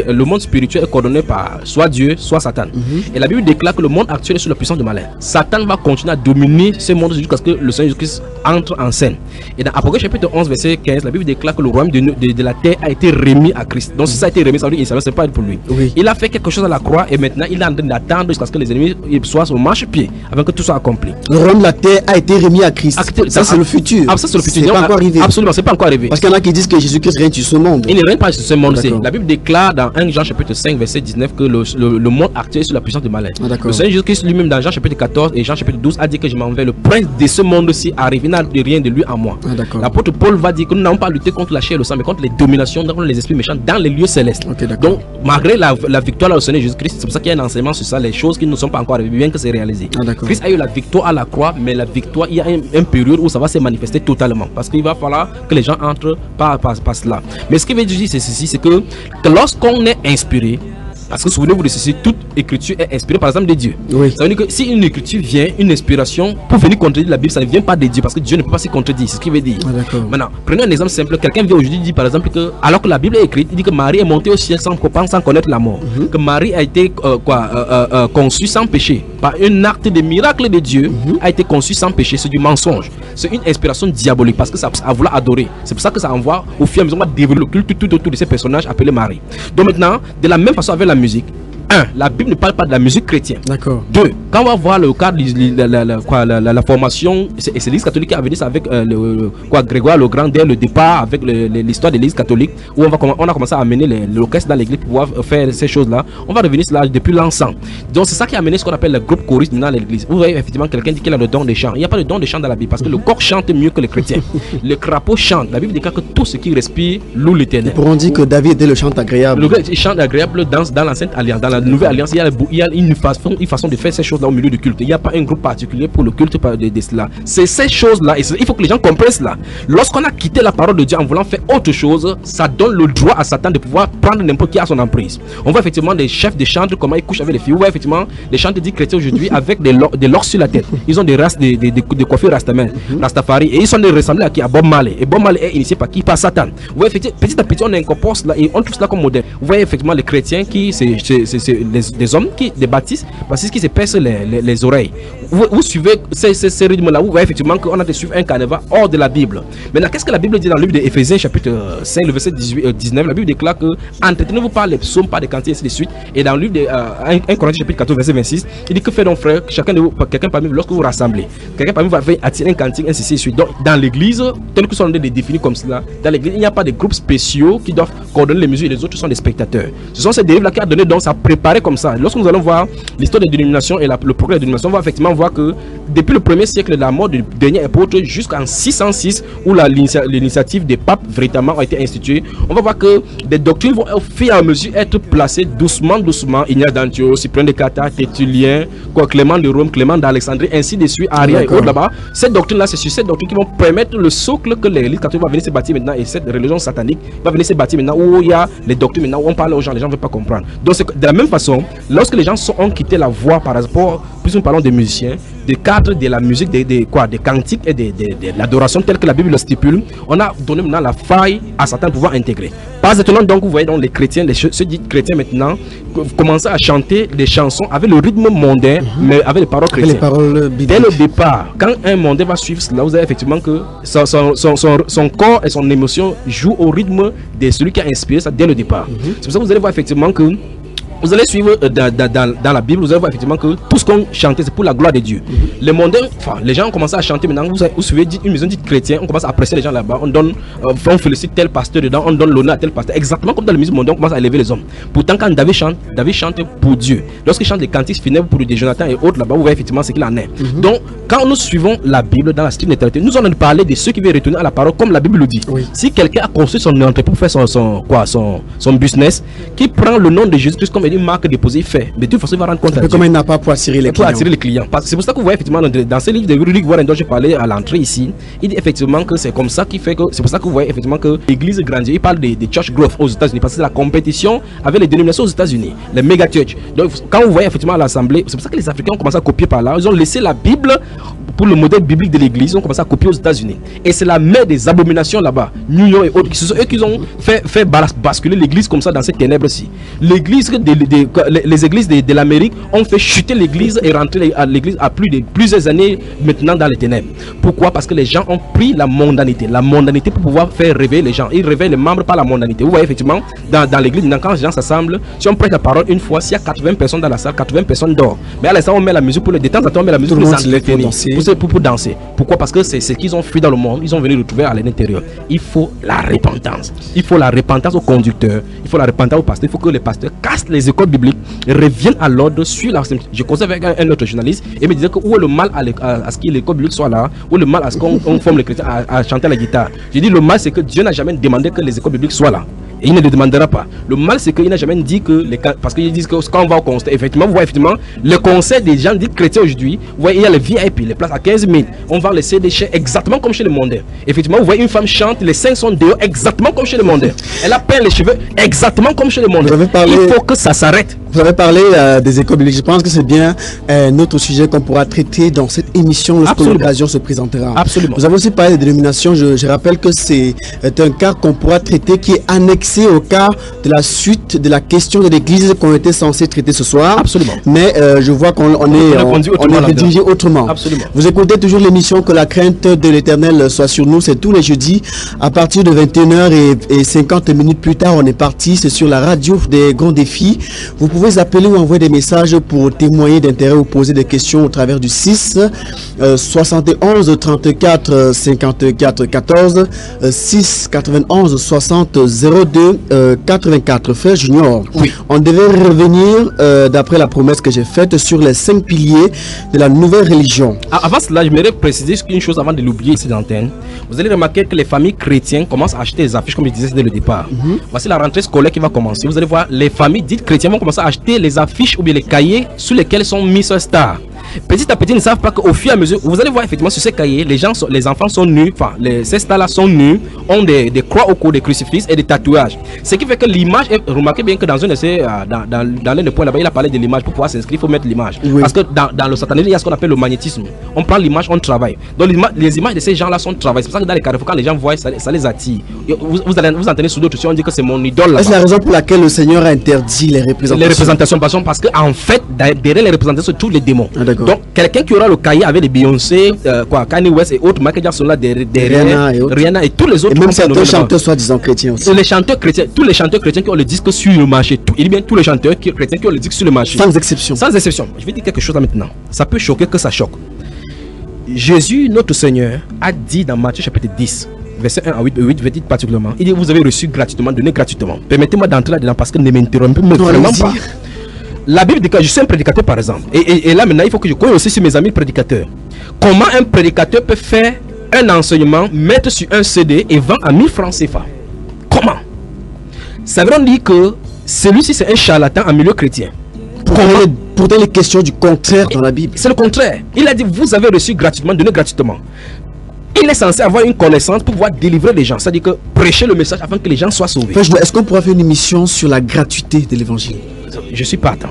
F: le monde spirituel est coordonné par soit Dieu, soit Satan. Et la Bible déclare que le monde actuel est sous la puissance de malin. Satan va continuer à dominer ce monde jusqu'à ce que le Seigneur Jésus-Christ entre en scène. Et dans Apocalypse chapitre 11, verset 15, la Bible déclare que le royaume de la terre a été remis à Christ. Donc si ça a été remis, ça veut dire que c'est pas pour lui.
A: Oui.
F: Il a fait quelque chose à la croix et maintenant il est en train d'attendre jusqu'à ce que les ennemis soient au marchepied avant que tout soit accompli.
A: Le royaume de la terre a été remis à Christ. Ça, c'est le futur.
F: Ah, ça, c'est le futur.
A: C'est pas encore arrivé.
F: Absolument, c'est pas encore arrivé.
A: Parce qu'il y en a qui disent que Jésus-Christ règne sur ce monde.
F: Il ne règne pas sur ce monde.
A: D'accord.
F: La Bible déclare dans 1 Jean chapitre 5, verset 19 que le monde actuel est sous la puissance du malin.
A: Ah, d'accord.
F: Le Seigneur Jésus-Christ lui-même dans Jean chapitre 14 et Jean chapitre 12 a dit que je m'en vais. Le prince de ce monde-ci arrive. Il n'a rien de lui en moi.
A: Ah, d'accord.
F: L'apôtre Paul va dire que nous n'avons pas lutté contre la chair et le sang, mais contre les dominations, contre les esprits méchants dans les lieux célestes.
A: Ok, d'accord.
F: Donc, malgré la victoire au Seigneur Jésus-Christ, c'est pour ça qu'il y a un enseignement sur ça, les choses qui ne sont pas encore arrivées, bien que c'est réalisé.
A: Ah, d'accord.
F: Christ a eu la victoire à la croix, mais la victoire, il y a une période où ça va se manifester totalement. Parce qu'il va falloir que les gens entrent par cela. Mais ce qui veut dire, c'est ceci, c'est que lorsqu'on est inspiré, parce que souvenez-vous de ceci, toute écriture est inspirée par exemple de Dieu.
A: Oui.
F: Ça veut dire que si une écriture vient, une inspiration, pour venir contredire la Bible, ça ne vient pas de Dieu, parce que Dieu ne peut pas se contredire. C'est ce qu'il veut dire.
A: Ah, d'accord.
F: Maintenant, prenons un exemple simple. Quelqu'un vient aujourd'hui dire par exemple que, alors que la Bible est écrite, il dit que Marie est montée au ciel sans connaître la mort. Que Marie a été conçue sans péché. Par un acte de miracle de Dieu, a été conçue sans péché. C'est du mensonge. C'est une inspiration diabolique parce que ça a voulu adorer. C'est pour ça que ça envoie au fur et à mesure, on va développer le culte tout autour de ces personnages appelés Marie. Donc maintenant, de la même façon avec la musique, 1. La Bible ne parle pas de la musique chrétienne.
A: D'accord.
F: 2. Quand on va voir le cadre la formation, c'est l'Église catholique qui a venu ça avec Grégoire le Grand dès le départ avec l'histoire de l'Église catholique où on a commencé à amener l'orchestre dans l'église pour pouvoir faire ces choses-là. On va revenir sur là depuis l'encens. Donc c'est ça qui a amené ce qu'on appelle le groupe choriste dans l'église. Vous voyez effectivement quelqu'un dit qu'il a le don des chants. Il n'y a pas de don des chants dans la Bible parce que le corps chante mieux que les chrétiens. Le crapaud chante. La Bible déclare que tout ce qui respire loue l'Éternel.
A: Pour on dit que David était le chant agréable.
F: Le chant agréable dans l'Ancienne Alliance, dans la Nouvelle Alliance, il y a une façon de faire ces choses-là au milieu du culte. Il n'y a pas un groupe particulier pour le culte de cela. C'est ces choses-là, et il faut que les gens comprennent cela. Lorsqu'on a quitté la parole de Dieu en voulant faire autre chose, ça donne le droit à Satan de pouvoir prendre n'importe qui à son emprise. On voit effectivement des chefs de chantres, comment ils couchent avec les filles. On voit effectivement des chantres dits chrétiens aujourd'hui avec des locks sur la tête. Ils ont des coiffures rastaman, Rastafari, et ils sont ressemblés à qui? À Bob Marley. Et Bob Marley est initié par qui? Par Satan. Vous voyez, petit à petit, on incorpore cela et on trouve cela comme modèle. Vous voyez effectivement les chrétiens qui, c'est des hommes des baptistes qui se percent les oreilles. Vous suivez ces rythmes-là, vous voyez effectivement qu'on a de suivre un carnaval hors de la Bible. Maintenant, qu'est-ce que la Bible dit dans le livre d'Éphésiens, chapitre 5, le verset 19? La Bible déclare que entretenez-vous par les psaumes, par des cantiques, et ainsi de suite. Et dans le livre de 1 Corinthiens, chapitre 14, verset 26, il dit que fait donc, frère, quelqu'un parmi vous, lorsque vous rassemblez, quelqu'un parmi vous va faire attirer un cantique, ainsi de suite. Donc, dans l'église, tel que sont définis comme cela, dans l'église, il n'y a pas de groupes spéciaux qui doivent coordonner les mesures et les autres sont des spectateurs. Ce sont ces dérives-là qui a donné donc ça préparé comme ça. Lorsque nous allons voir l'histoire des dénominations et le progrès des dénominations, on va effectivement voir que depuis le 1er siècle, la mort du dernier apôtre jusqu'en 606, où l'initiative des papes véritablement a été instituée, on va voir que des doctrines vont au fur et à mesure être placées doucement. Ignace d'Antioche, Cyprien de Carthage, Tertullien, Clément de Rome, Clément d'Alexandrie, ainsi de suite, Aria et autres là-bas. Cette doctrine-là, c'est sur cette doctrine qui vont permettre le socle que l'Église catholique va venir se bâtir maintenant et cette religion satanique va venir se bâtir maintenant où il y a les doctrines maintenant où on parle aux gens, les gens ne veulent pas comprendre. Donc de la même façon, lorsque les gens ont quitté la voie par rapport, plus nous parlons des musiciens, des cadres de la musique, des cantiques et de l'adoration telle que la Bible le stipule, on a donné maintenant la faille à Satan de pouvoir intégrer. Pas étonnant donc, vous voyez donc les chrétiens, ceux dits chrétiens maintenant, commencent à chanter des chansons avec le rythme mondain, mais avec les paroles chrétiennes. Dès le départ, quand un mondain va suivre cela, vous avez effectivement que son corps et son émotion jouent au rythme de celui qui a inspiré ça dès le départ. C'est pour ça que vous allez voir effectivement que vous allez suivre dans la Bible, vous allez voir effectivement que tout ce qu'on chantait, c'est pour la gloire de Dieu. Les mondains, les gens ont commencé à chanter maintenant. Vous suivez une maison dite chrétienne, on commence à apprécier les gens là-bas. On félicite tel pasteur dedans, on donne l'honneur à tel pasteur. Exactement comme dans la musique mondaine, on commence à élever les hommes. Pourtant, quand David chante pour Dieu. Lorsqu'il chante des cantiques funèbres pour des Jonathan et autres là-bas, vous voyez effectivement ce qu'il en est. Donc, quand nous suivons la Bible dans la stricte neutralité, nous allons parler de ceux qui veulent retourner à la parole comme la Bible le dit. Oui. Si quelqu'un a construit son entrepôt pour faire son business, qui prend le nom de Jésus-Christ comme avec une marque déposée, il fait. Mais de toute façon, il va rendre compte à Dieu.
G: Comme il n'a pas pour attirer les
F: clients. C'est pour ça que vous voyez effectivement dans ce livre de Rudy Warren dont je parlais à l'entrée ici, il dit effectivement que c'est comme ça qui fait que c'est pour ça que vous voyez effectivement que l'église grandit. Il parle des church growth aux États-Unis parce que c'est la compétition avec les dénominations aux États-Unis, les méga church. Donc quand vous voyez effectivement à l'assemblée, c'est pour ça que les Africains ont commencé à copier par là. Ils ont laissé la Bible pour le modèle biblique de l'église, ils ont commencé à copier aux États-Unis. Et c'est la mère des abominations là-bas, New York et autres, qui sont eux qui ont fait basculer l'église comme ça dans ces ténèbres-ci. L'église, les églises de l'Amérique ont fait chuter l'église et rentrer à l'église à plusieurs années maintenant dans les ténèbres. Pourquoi? Parce que les gens ont pris la mondanité pour pouvoir faire rêver les gens. Ils réveillent les membres par la mondanité. Vous voyez effectivement dans l'église, quand les gens s'assemblent, si on prête la parole une fois, s'il y a 80 personnes dans la salle, 80 personnes dorment. Mais à l'instant, on met la musique pour de temps en temps, on met la musique pour les entretenir. Pour danser. Pourquoi? Parce que c'est ce qu'ils ont fui dans le monde, ils ont venu retrouver à l'intérieur. Il faut la repentance. Il faut la repentance aux conducteurs, il faut la repentance aux pasteurs. Il faut que les pasteurs cassent les écoles bibliques et reviennent à l'ordre sur la. Je causais avec un autre journaliste et me disait que où est le mal à ce que l'école biblique soit là, où est le mal à ce qu'on forme les chrétiens à chanter la guitare. J'ai dit le mal c'est que Dieu n'a jamais demandé que les écoles bibliques soient là. Et il ne le demandera pas. Le mal, c'est qu'il n'a jamais dit que parce qu'ils disent que quand on va au concert, effectivement, vous voyez effectivement le concert des gens dits chrétiens aujourd'hui. Vous voyez, il y a les VIP, les places à 15 000. On vend les CD exactement comme chez les mondains. Effectivement, vous voyez une femme chante, les seins sont dehors exactement comme chez les mondains. Elle a peint les cheveux exactement comme chez les mondains. Il faut que ça s'arrête.
G: Vous avez parlé des écoles bibliques. Je pense que c'est bien un autre sujet qu'on pourra traiter dans cette émission lorsque l'occasion se présentera.
F: Absolument.
G: Vous avez aussi parlé des dénominations. Je rappelle que c'est un cas qu'on pourra traiter qui est annexé au cas de la suite de la question de l'église qu'on était censé traiter ce soir.
F: Absolument.
G: Mais je vois qu'on est redirigé autrement.
F: Absolument.
G: Vous écoutez toujours l'émission Que la crainte de l'Éternel soit sur nous. C'est tous les jeudis à partir de 21h et 50 minutes plus tard. On est parti. C'est sur la radio des grands défis. Vous pouvez appeler ou envoyer des messages pour témoigner d'intérêt ou poser des questions au travers du 6 71 34 54 14 6 91 60 02 84. Frère Junior,
F: oui.
G: On devait revenir d'après la promesse que j'ai faite sur les 5 piliers de la nouvelle religion.
F: Avant cela, j'aimerais préciser une chose avant de l'oublier ici d'antenne. Vous allez remarquer que les familles chrétiennes commencent à acheter des affiches comme je disais dès le départ. Voici la rentrée scolaire qui va commencer. Vous allez voir, les familles dites chrétiennes vont commencer à acheter les affiches ou bien les cahiers sur lesquels sont mis ce star. Petit à petit, ils ne savent pas qu'au fur et à mesure, vous allez voir effectivement sur ces cahiers, les enfants sont nus, enfin, ces stars-là sont nus, ont des croix au cou, des crucifixes et des tatouages. Ce qui fait que l'image, remarquez bien que dans un de ces, dans l'un des points là-bas, il a parlé de l'image. Pour pouvoir s'inscrire, il faut mettre l'image. Oui. Parce que dans le satanisme, il y a ce qu'on appelle le magnétisme. On prend l'image, on travaille. Donc les images de ces gens-là sont travaillées. C'est pour ça que dans les carrefours, quand les gens voient, ça les attire. Vous entendez sous d'autres, on dit que c'est mon idole.
G: C'est la raison pour laquelle le Seigneur a interdit les représentations.
F: Les représentations, parce qu'en fait, derrière les représentations, c'est tous les démons.
G: Ah,
F: donc, quelqu'un qui aura le cahier avec des Beyoncé, Kanye West et autres, Michael Jackson là derrière, Rihanna et tous les autres.
G: Et même certains chanteurs soi-disant chrétiens aussi.
F: Les chanteurs chrétiens, tous les chanteurs chrétiens qui ont le disque sur le marché, il dit bien tous les chanteurs chrétiens qui ont le disque sur le marché.
G: Sans exception.
F: Sans exception. Je vais dire quelque chose là maintenant. Ça peut choquer que ça choque. Jésus, notre Seigneur, a dit dans Matthieu chapitre 10, verset 1 à 8, verset particulièrement, il dit vous avez reçu gratuitement, donné gratuitement. Permettez-moi d'entrer là-dedans parce que ne m'interrompez vraiment pas. La Bible dit que je suis un prédicateur par exemple. Et là maintenant il faut que je connaisse aussi sur mes amis prédicateurs. Comment un prédicateur peut faire un enseignement, mettre sur un CD et vendre à 1000 francs CFA? Comment? Ça veut dire que celui-ci c'est un charlatan en milieu chrétien.
G: Pourtant les questions du contraire dans la Bible.
F: C'est le contraire. Il a dit vous avez reçu gratuitement, donné gratuitement. Il est censé avoir une connaissance pour pouvoir délivrer les gens. C'est-à-dire que prêcher le message afin que les gens soient sauvés.
G: Est-ce qu'on pourra faire une émission sur la gratuité de l'évangile?
F: Je suis partant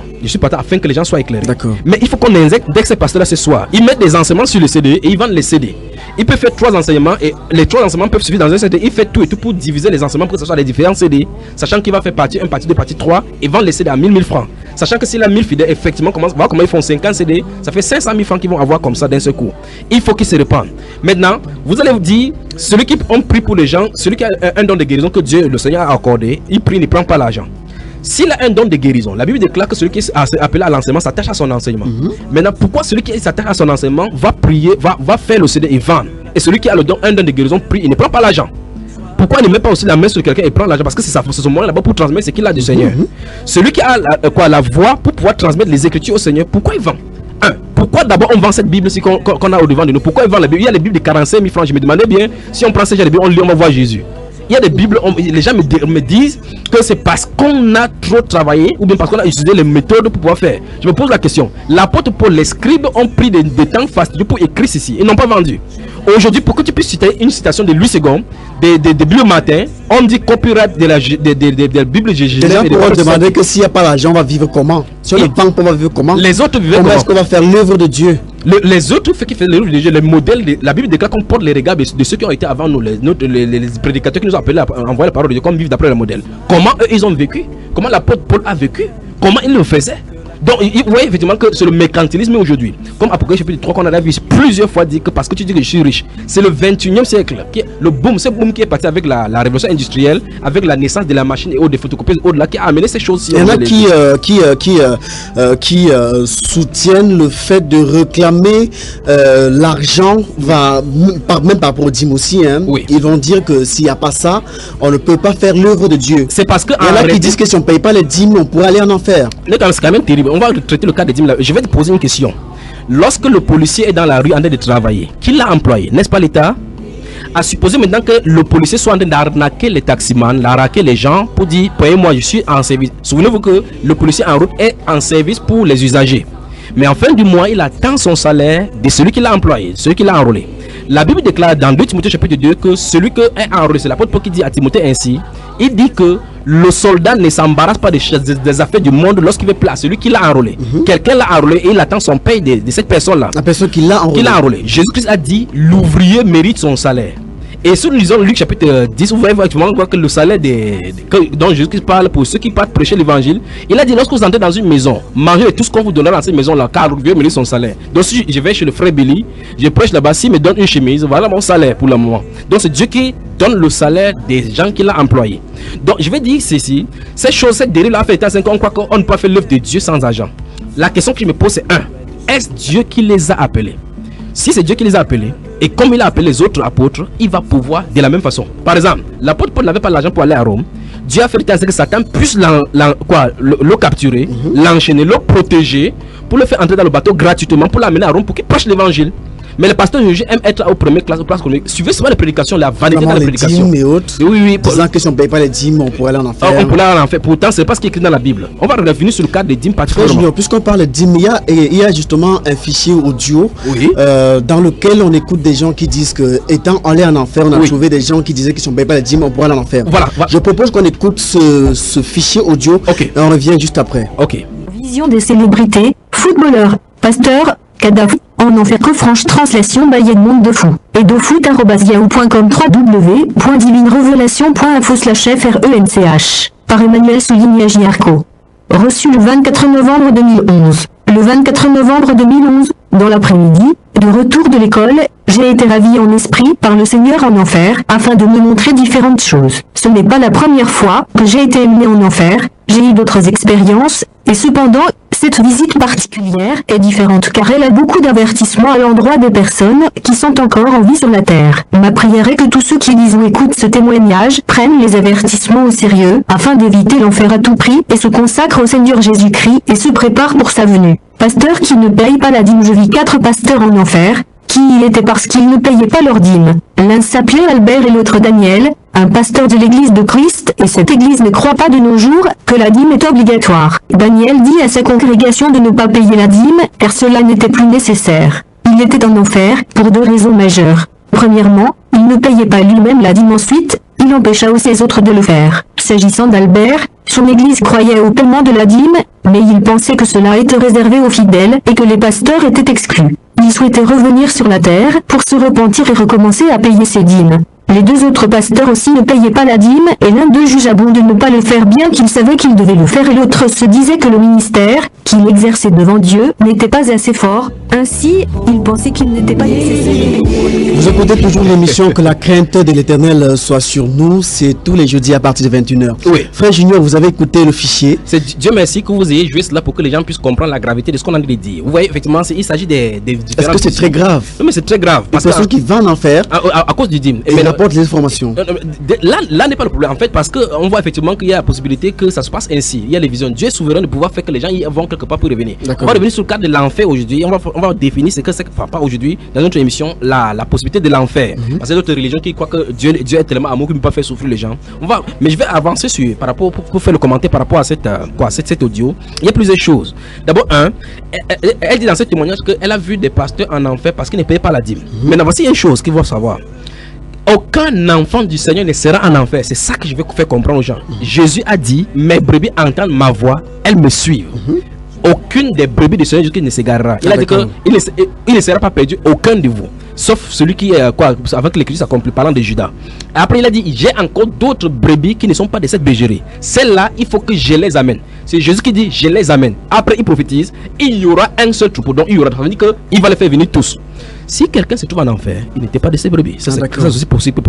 F: afin que les gens soient éclairés.
G: D'accord.
F: Mais il faut qu'on injecte dès que ces pasteurs là ce soir. Ils mettent des enseignements sur le CD et ils vendent les CD. Ils peuvent faire 3 enseignements et les 3 enseignements peuvent suffire dans un CD. Il fait tout et tout pour diviser les enseignements pour que ce soit les différents CD. Sachant qu'il va faire partie 1, partie 2, partie 3 et vendre les CD à 1000 francs. Sachant que s'il a 1000 fidèles, effectivement, voir comment ils font 50 CD, ça fait 500 000 francs qu'ils vont avoir comme ça d'un seul coup. Il faut qu'ils se répandent. Maintenant, vous allez vous dire, celui qui ont pris pour les gens, celui qui a un don de guérison que Dieu, le Seigneur a accordé, il prie, il ne prend pas l'argent. S'il a un don de guérison, la Bible déclare que celui qui est appelé à l'enseignement s'attache à son enseignement. Maintenant, pourquoi celui qui s'attache à son enseignement va prier, va faire le CD et vendre? Et celui qui a un don de guérison prie, il ne prend pas l'argent. Pourquoi il ne met pas aussi la main sur quelqu'un et prend l'argent? Parce que c'est son moyen là-bas pour transmettre ce qu'il a du Seigneur. Celui qui a la voix pour pouvoir transmettre les Écritures au Seigneur, pourquoi il vend? Pourquoi d'abord on vend cette Bible-ci qu'on a au devant de nous? Pourquoi il vend la Bible? Il y a les Bibles de 45 000 francs. Je me demandais bien, si on prend ces gens de Bible, on lit, on va voir Jésus. il y a des Bibles, les gens me disent que c'est parce qu'on a trop travaillé ou bien parce qu'on a utilisé les méthodes pour pouvoir faire. Je me pose la question. L'apôtre Paul, les scribes ont pris des temps fastidieux pour écrire ceci. Ils n'ont pas vendu. Aujourd'hui, pour que tu puisses citer une citation de Louis II, des Bibles matin, on dit copyright de la Bible de Jésus.
G: Les gens pourront demander que s'il n'y a pas l'argent, on va vivre comment? Si on ne vend pas, on va vivre comment?
F: Les autres vivaient
G: comment
F: comment?
G: Est-ce qu'on va faire l'œuvre de Dieu?
F: Les autres qui font l'œuvre de Dieu, les modèles, la Bible déclare qu'on porte les regards de ceux qui ont été avant nous, les prédicateurs qui nous ont appelés à envoyer la parole de Dieu, comme vivre d'après le modèle. Comment eux ils ont vécu? Comment l'apôtre Paul a vécu? Comment il le faisait? Donc, vous voyez effectivement que c'est le mercantilisme aujourd'hui. Comme Apocalypse chapitre 3 qu'on a vu plusieurs fois dire que parce que tu dis que je suis riche, c'est le 21e siècle, le boom, ce boom qui est parti avec la révolution industrielle, avec la naissance de la machine et autres, des photocopieuses au-delà, qui a amené ces choses-ci.
G: Il y en a qui soutiennent le fait de réclamer l'argent, même par rapport aux dîmes aussi. Hein.
F: Oui.
G: Ils vont dire que s'il n'y a pas ça, on ne peut pas faire l'œuvre de Dieu.
F: C'est parce que.
G: Il y en a qui disent que si on ne paye pas les dîmes, on pourrait aller en enfer.
F: C'est quand même terrible. On va traiter le cas des dîmes là. Je vais te poser une question. Lorsque le policier est dans la rue en train de travailler, qui l'a employé? N'est-ce pas l'État? À supposer maintenant que le policier soit en train d'arnaquer les taximans, d'arnaquer les gens pour dire payez-moi, je suis en service. Souvenez-vous que le policier en route est en service pour les usagers. Mais en fin du mois, il attend son salaire de celui qui l'a employé, celui qui l'a enrôlé. La Bible déclare dans 2 Timothée chapitre 2 que celui qui est enrôlé, c'est l'apôtre Paul qui dit à Timothée ainsi, il dit que le soldat ne s'embarrasse pas des affaires du monde lorsqu'il veut placer celui qui l'a enrôlé. Quelqu'un l'a enrôlé et il attend son paye de cette personne-là.
G: La personne qui l'a enrôlé.
F: Jésus-Christ a dit l'ouvrier mérite son salaire. Et si nous lisons Luc chapitre 10, vous voyez que le salaire dont Jésus-Christ parle pour ceux qui partent prêcher l'évangile, il a dit lorsque vous entrez dans une maison, mangez tout ce qu'on vous donnera dans cette maison-là, car l'ouvrier mérite son salaire. Donc si je vais chez le frère Billy, je prêche là-bas, s'il me donne une chemise, voilà mon salaire pour le moment. Donc c'est Dieu qui donne le salaire des gens qu'il a employés. Donc je vais dire ceci, cette chose, cette dérive-là a fait 5 ans, on croit qu'on ne peut pas faire l'œuvre de Dieu sans argent. La question que je me pose c'est est-ce Dieu qui les a appelés? Si c'est Dieu qui les a appelés, et comme il a appelé les autres apôtres, il va pouvoir de la même façon. Par exemple, l'apôtre Paul n'avait pas l'argent pour aller à Rome. Dieu a fait que Satan puisse le capturer, l'enchaîner, le protéger, pour le faire entrer dans le bateau gratuitement, pour l'amener à Rome, pour qu'il prêche l'évangile. Mais le pasteur Jésus aime être au premier classe, suivez souvent les prédications, la vanité dans les prédications.
G: Dîmes et autres.
F: Oui.
G: Disant que si on ne paye pas les dîmes, on pourrait aller en enfer.
F: On pourrait aller en enfer. Pourtant, c'est pas ce qui est écrit dans la Bible. On va revenir sur le cadre des dîmes particulièrement.
G: Puisqu'on parle de dîmes, il y a justement un fichier audio dans lequel on écoute des gens qui disent que, étant allé en enfer, on a trouvé des gens qui disaient que si on ne paye pas les dîmes, on pourrait aller en enfer.
F: Voilà.
G: Je propose qu'on écoute ce fichier audio et on revient juste après.
H: Vision des célébrités, footballeurs, pasteurs, Kadhafi, en enfer que franche translation by Edmond de Fou. Et de foot@yahoo.com www.divinerevelation.info/FRENCH. Par Emmanuel Souligne-Giarco. Reçu le 24 novembre 2011. Le 24 novembre 2011, dans l'après-midi, de retour de l'école, j'ai été ravi en esprit par le Seigneur en enfer, afin de me montrer différentes choses. Ce n'est pas la première fois que j'ai été emmené en enfer, j'ai eu d'autres expériences, et cependant, cette visite particulière est différente car elle a beaucoup d'avertissements à l'endroit des personnes qui sont encore en vie sur la terre. Ma prière est que tous ceux qui lisent ou écoutent ce témoignage prennent les avertissements au sérieux afin d'éviter l'enfer à tout prix et se consacrent au Seigneur Jésus-Christ et se préparent pour sa venue. Pasteur qui ne paye pas la dîme, je vis 4 pasteurs en enfer, qui y étaient parce qu'ils ne payaient pas leur dîme. L'un s'appelait Albert et l'autre Daniel, un pasteur de l'église de Christ, et cette église ne croit pas de nos jours que la dîme est obligatoire. Daniel dit à sa congrégation de ne pas payer la dîme, car cela n'était plus nécessaire. Il était en enfer, pour 2 raisons majeures. Premièrement, il ne payait pas lui-même la dîme. Ensuite, il empêcha aussi les autres de le faire. S'agissant d'Albert, son église croyait au paiement de la dîme, mais il pensait que cela était réservé aux fidèles et que les pasteurs étaient exclus. Il souhaitait revenir sur la terre pour se repentir et recommencer à payer ses dîmes. Les 2 autres pasteurs aussi ne payaient pas la dîme et l'un d'eux jugea bon de ne pas le faire bien qu'il savait qu'il devait le faire et l'autre se disait que le ministère qu'il exerçait devant Dieu n'était pas assez fort. Ainsi, il pensait qu'il n'était pas nécessaire.
G: Vous écoutez toujours l'émission Que la crainte de l'Éternel soit sur nous. C'est tous les jeudis à partir de 21h.
F: Oui.
G: Frère Junior, vous avez écouté le fichier.
F: C'est Dieu merci que vous ayez joué cela pour que les gens puissent comprendre la gravité de ce qu'on a dit. Vous voyez, effectivement, il s'agit des différents.
G: Est-ce que c'est très grave?
F: Oui, mais c'est très grave.
G: Parce que personne qui va en enfer
F: à cause du dîme.
G: Et la apporte les informations.
F: Là n'est pas le problème en fait, parce qu'on voit effectivement qu'il y a la possibilité que ça se passe ainsi. Il y a les visions. Dieu est souverain de pouvoir faire que les gens y vont quelque part pour revenir. On va revenir sur le cadre de l'enfer aujourd'hui. On va définir ce que c'est que papa aujourd'hui dans notre émission, la possibilité de l'enfer. Parce que d'autres religions qui croient que Dieu est tellement amour qu'il ne peut pas faire souffrir les gens. Mais je vais avancer par rapport pour faire le commentaire par rapport à cet audio. Il y a plusieurs choses. D'abord, elle dit dans ce témoignage qu'elle a vu des pasteurs en enfer parce qu'ils ne payaient pas la dîme. Maintenant, voici une chose qu'il faut savoir. Aucun enfant du Seigneur ne sera en enfer. C'est ça que je veux faire comprendre aux gens. Jésus a dit, mes brebis entendent ma voix, elles me suivent. Aucune des brebis du Seigneur Jésus ne s'égarera. Il a dit qu'il ne sera pas perdu, aucun de vous. Sauf celui qui est avec l'écriture s'accomplit, parlant de Judas. Après il a dit, j'ai encore d'autres brebis qui ne sont pas de cette bergerie. Celles-là, il faut que je les amène. C'est Jésus qui dit, je les amène. Après il prophétise, il y aura un seul troupeau. Donc il y aura, ça veut dire qu'il va les faire venir tous. Si quelqu'un se trouve en enfer, il n'était pas de ces brebis. Ça c'est aussi possible.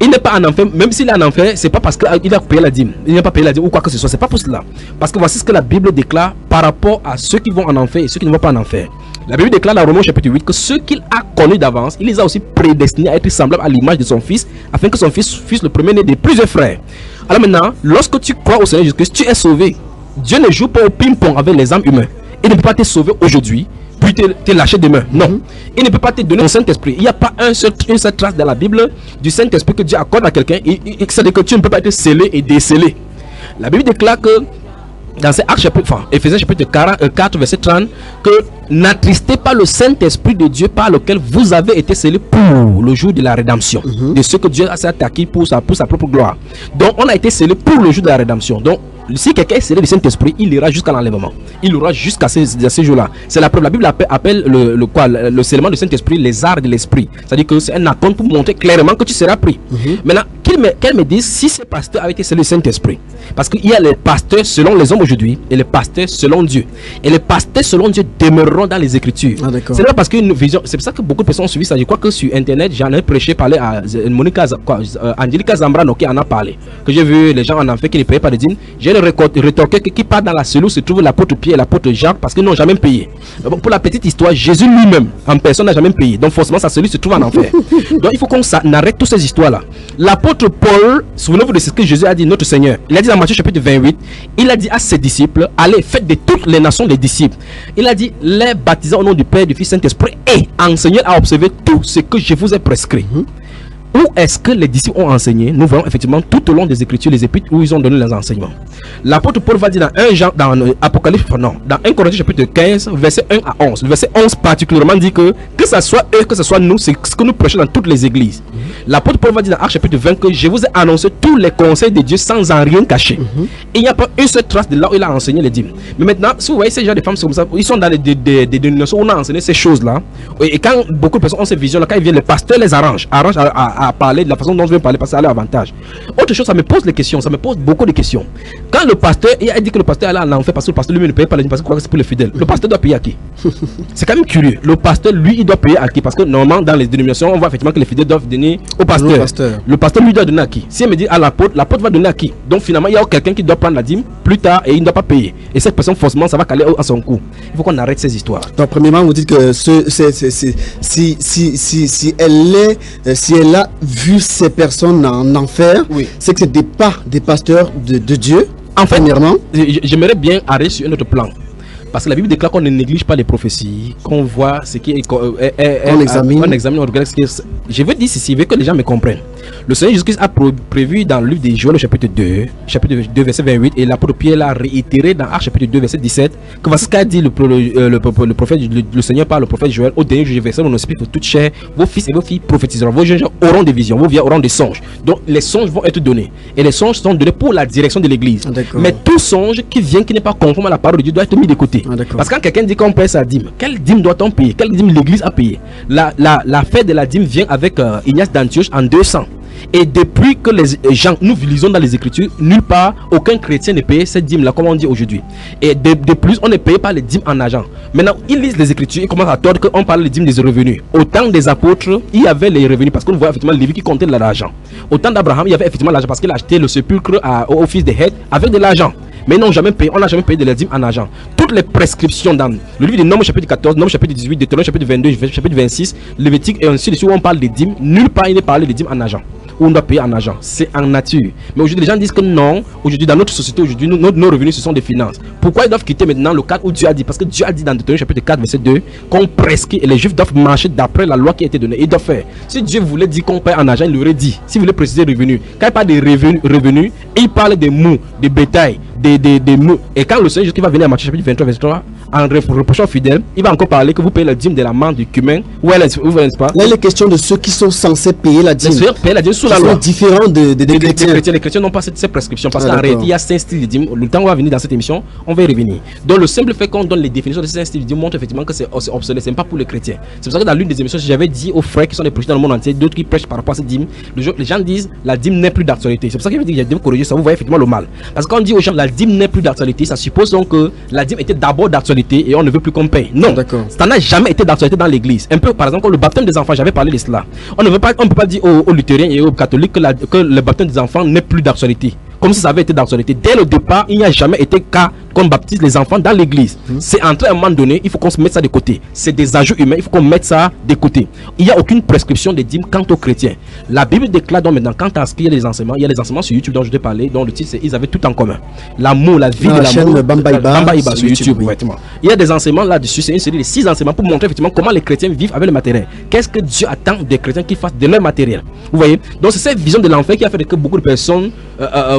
F: Il n'est pas en enfer, même s'il est en enfer, c'est pas parce qu'il a payé la dîme. Il n'a pas payé la dîme ou quoi que ce soit. C'est pas pour cela. Parce que voici ce que la Bible déclare par rapport à ceux qui vont en enfer et ceux qui ne vont pas en enfer. La Bible déclare dans Romains chapitre 8 que ceux qu'il a connus d'avance, il les a aussi prédestinés à être semblables à l'image de son fils, afin que son fils fût le premier-né de plusieurs frères. Alors maintenant, lorsque tu crois au Seigneur Jésus-Christ, tu es sauvé. Dieu ne joue pas au ping-pong avec les âmes humaines. Il ne peut pas te sauver aujourd'hui, puis te lâcher demain. Non. Il ne peut pas te donner son Saint-Esprit. Il n'y a pas une seule trace dans la Bible du Saint-Esprit que Dieu accorde à quelqu'un. C'est-à-dire que tu ne peux pas être scellé et décellé. La Bible déclare que dans ces actes Éphésiens chapitre 4 verset 30, que n'attristez pas le Saint-Esprit de Dieu par lequel vous avez été scellés pour le jour de la rédemption, de ce que Dieu a acquis pour sa propre gloire. Donc on a été scellés pour le jour de la rédemption. Donc si quelqu'un est scellé du Saint-Esprit, il ira jusqu'à l'enlèvement. Il aura jusqu'à ces jours-là. C'est la preuve. La Bible appelle le scellement du Saint-Esprit les arts de l'esprit. C'est-à-dire que c'est un accord pour montrer clairement que tu seras pris. Maintenant, qu'elle me dise si ces pasteurs avaient été scellés du Saint-Esprit. Parce qu'il y a les pasteurs selon les hommes aujourd'hui et les pasteurs selon Dieu. Et les pasteurs selon Dieu demeureront dans les Écritures. C'est pas parce qu'une vision. C'est pour ça que beaucoup de personnes ont suivi ça. Je crois que sur Internet, j'en ai prêché, parlé à Angelica Zambrano qui en a parlé. Que j'ai vu les gens en enfer qui ne payaient pas de dîmes. J'ai rétorqué qui part dans la cellule où se trouve l'apôtre Pierre et l'apôtre Jacques parce qu'ils n'ont jamais payé. Pour la petite histoire, Jésus lui-même en personne n'a jamais payé. Donc forcément sa cellule se trouve en enfer. Donc il faut qu'on arrête toutes ces histoires-là. L'apôtre Paul, souvenez-vous de ce que Jésus a dit, notre Seigneur. Il a dit dans Matthieu chapitre 28, il a dit à ses disciples, allez, faites de toutes les nations des disciples. Il a dit, les baptisant au nom du Père, du Fils, Saint-Esprit et enseignez à observer tout ce que je vous ai prescrit. Où est-ce que les disciples ont enseigné? Nous voyons effectivement tout au long des Écritures, les épîtres où ils ont donné les enseignements. L'apôtre Paul va dire dans Apocalypse, dans 1 Corinthiens chapitre 15, verset 1 à 11. Le verset 11 particulièrement dit que ce soit eux, que ce soit nous, c'est ce que nous prêchons dans toutes les églises. L'apôtre Paul va dire dans Actes chapitre 20 que je vous ai annoncé tous les conseils de Dieu sans en rien cacher. Et il n'y a pas une seule trace de là où il a enseigné les dîmes. Mais maintenant, si vous voyez ces gens de femmes, c'est comme ça, ils sont dans des dénominations où on a enseigné ces choses-là. Et quand beaucoup de personnes ont ces visions-là, quand ils viennent, les pasteurs les arrangent à parler de la façon dont je vais parler parce que ça a leur avantage. Autre chose, ça me pose des questions, ça me pose beaucoup de questions. Quand le pasteur, il a dit que le pasteur allait en enfer parce que le pasteur lui ne paye pas les dîmes parce que c'est pour les fidèles. Le pasteur doit payer à qui? C'est quand même curieux. Le pasteur, lui, il doit payer à qui? Parce que normalement, dans les dénominations, on voit effectivement que les fidèles doivent donner au pasteur. Le pasteur lui doit donner à qui? Si elle me dit à l'apôtre va donner à qui? Donc finalement, il y a quelqu'un qui doit prendre la dîme plus tard et il ne doit pas payer. Et cette personne, forcément, ça va caler à son coup. Il faut qu'on arrête ces histoires.
G: Donc, premièrement, vous dites que si elle a vu ces personnes en enfer, c'est que ce n'était pas des pasteurs de Dieu.
F: En fait, premièrement, j'aimerais bien arrêter sur un autre plan. Parce que la Bible déclare qu'on ne néglige pas les prophéties, qu'on voit ce qui est. On examine, on regarde ce qui est. Je veux dire ceci, je veux que les gens me comprennent. Le Seigneur Jésus-Christ a prévu dans le livre de Joël, chapitre 2, verset 28, et l'apôtre Pierre l'a réitéré dans Actes, chapitre 2, verset 17, que voici ce qu'a dit le prophète, le Seigneur par le prophète Joël au dernier jour, verset, mon esprit pour toute chair, vos fils et vos filles prophétiseront, vos jeunes auront des visions, vos vieux auront des songes. Donc les songes vont être donnés. Et les songes sont donnés pour la direction de l'église. Mais tout songe qui n'est pas conforme à la parole de Dieu doit être mis de côté. Parce que quand quelqu'un dit qu'on paie sa dîme, quelle dîme doit-on payer? Quelle dîme l'église a payé? La fête de la dîme vient avec Ignace d'Antioche en 200. Et depuis que les gens, nous lisons dans les Écritures, nulle part, aucun chrétien ne payait cette dîme-là, comme on dit aujourd'hui. Et de plus, on ne payait pas les dîmes en argent. Maintenant, ils lisent les Écritures, ils commencent à tordre qu'on parle des dîmes des revenus. Au temps des apôtres, il y avait les revenus, parce qu'on voit effectivement Lévi qui comptait de l'argent. Au temps d'Abraham, il y avait effectivement l'argent, parce qu'il a acheté le sépulcre au fils de Heth avec de l'argent. Mais ils n'ont jamais payé, on n'a jamais payé de la dîme en argent. toutes les prescriptions dans le livre de Nombres chapitre 14, Nombres chapitre 18, Deutéronome chapitre 22, chapitre 26, Lévitique et ainsi de suite où on parle des dîmes, nulle part il est parlé des dîmes en argent. Où on doit payer en argent, c'est en nature. Mais aujourd'hui, les gens disent que non. Aujourd'hui, dans notre société, aujourd'hui, nos revenus, ce sont des finances. Pourquoi ils doivent quitter maintenant le cadre où Dieu a dit? Parce que Dieu a dit dans Deutéronome chapitre 4, verset 2, qu'on prescrit et les Juifs doivent marcher d'après la loi qui a été donnée. Ils doivent faire. Si Dieu voulait dire qu'on paye en argent, il l'aurait dit. Si vous voulez préciser revenus, quand il parle des revenus, il parle des mous, des bétails, des mous. Et quand le Seigneur qui va venir à Matthieu chapitre 23, verset 3, en reprochant fidèle, il va encore parler que vous payez la dîme de la manne, du cumin. Ouais, n'est-ce pas?
G: Là, il est question de ceux qui sont censés payer la dîme.
F: Payer la dîme sous la loi.
G: Différents des chrétiens.
F: Les chrétiens n'ont pas cette prescription parce qu'en réalité, il y a 5 styles de dîme. Le temps où on va venir dans cette émission, on va y revenir. Donc, le simple fait qu'on donne les définitions de ces 5 styles de dîme montre effectivement que c'est obsolète. Ce n'est pas pour les chrétiens. C'est pour ça que dans l'une des émissions, j'avais dit aux frères qui sont des prêcheurs dans le monde entier, d'autres qui prêchent par rapport à cette dîme, les gens disent la dîme n'est plus d'actualité. C'est pour ça que j'ai dit corriger ça. Vous voyez effectivement le mal. Parce que quand on dit aux gens la dîme n'est plus d'actualité, ça suppose donc que la dîme était d'abord d'actualité et on ne veut plus qu'on paye. Non, ça n'a jamais été d'actualité dans l'église. Un peu par exemple, le baptême des enfants, j'avais parlé de cela. On ne peut pas dire aux luthériens et aux catholiques que le baptême des enfants n'est plus d'actualité. Comme si ça avait été d'actualité. Dès le départ, il n'y a jamais été cas qu'on baptise les enfants dans l'église. C'est entre un moment donné, il faut qu'on se mette ça de côté. C'est des ajouts humains, il faut qu'on mette ça de côté. Il n'y a aucune prescription des dîmes quant aux chrétiens. La Bible déclare donc maintenant, quant à ce qu'il y a des enseignements, il y a des enseignements sur YouTube dont je t'ai parlé, dont le titre c'est ils avaient tout en commun. L'amour, la vie de l'amour. Bamba Iba sur YouTube. Effectivement. Il y a des enseignements là-dessus, c'est une série de 6 enseignements pour montrer effectivement comment les chrétiens vivent avec le matériel. Qu'est-ce que Dieu attend des chrétiens qu'ils fassent de leur matériel. Vous voyez? Donc c'est cette vision de l'enfer qui a fait que beaucoup de personnes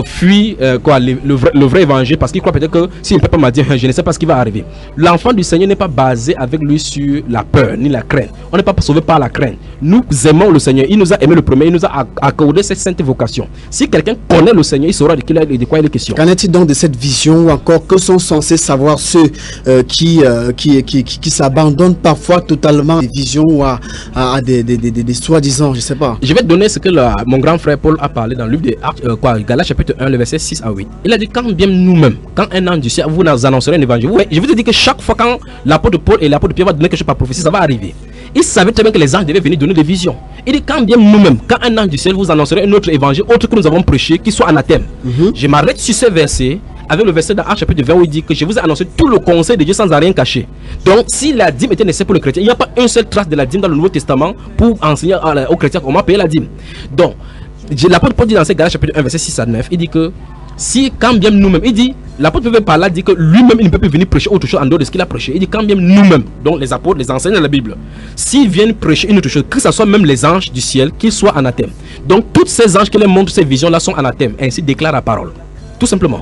F: fuient le vrai évangile parce qu'ils croient peut-être que s'il ne peut pas me dire, je ne sais pas ce qui va arriver. L'enfant du Seigneur n'est pas basé avec lui sur la peur ni la crainte. On n'est pas sauvé par la crainte. Nous aimons le Seigneur. Il nous a aimé le premier. Il nous a accordé cette sainte vocation. Si quelqu'un connaît le Seigneur, il saura de quoi il est question.
G: Qu'en est-il donc de cette vision ou encore que sont censés savoir ceux qui s'abandonnent parfois totalement à des visions ou à des soi-disant, je ne sais pas.
F: Je vais te donner ce que mon grand frère Paul a parlé dans le livre de Galates chapitre 1, le verset 6 à 8. Il a dit quand bien nous-mêmes, quand un ange du ciel vous annoncerez un évangile, je vais te dire que chaque fois quand l'apôtre Paul et l'apôtre Pierre va donner quelque chose par prophétie, ça va arriver. Il savait très bien que les anges devaient venir donner des visions. Il dit quand bien nous-mêmes, quand un ange du ciel vous annoncerez un autre évangile, autre que nous avons prêché, qui soit anathème. Je m'arrête sur ce verset avec le verset dans Actes chapitre 20 où il dit que je vous ai annoncé tout le conseil de Dieu sans rien cacher. Donc si la dîme était nécessaire pour le chrétien, il n'y a pas une seule trace de la dîme dans le Nouveau Testament pour enseigner aux chrétiens comment payer la dîme. Donc l'apôtre Paul dit dans Galates chapitre 1 verset 6 à 9, il dit que si quand bien nous-mêmes, il dit, l'apôtre par là dit que lui-même il ne peut plus venir prêcher autre chose en dehors de ce qu'il a prêché. Il dit quand bien nous-mêmes, donc les apôtres, les enseignants de la Bible, s'ils viennent prêcher une autre chose, que ce soit même les anges du ciel, qu'ils soient anathèmes. Donc tous ces anges qui leur montrent ces visions-là sont anathèmes, ainsi déclare la parole. Tout simplement.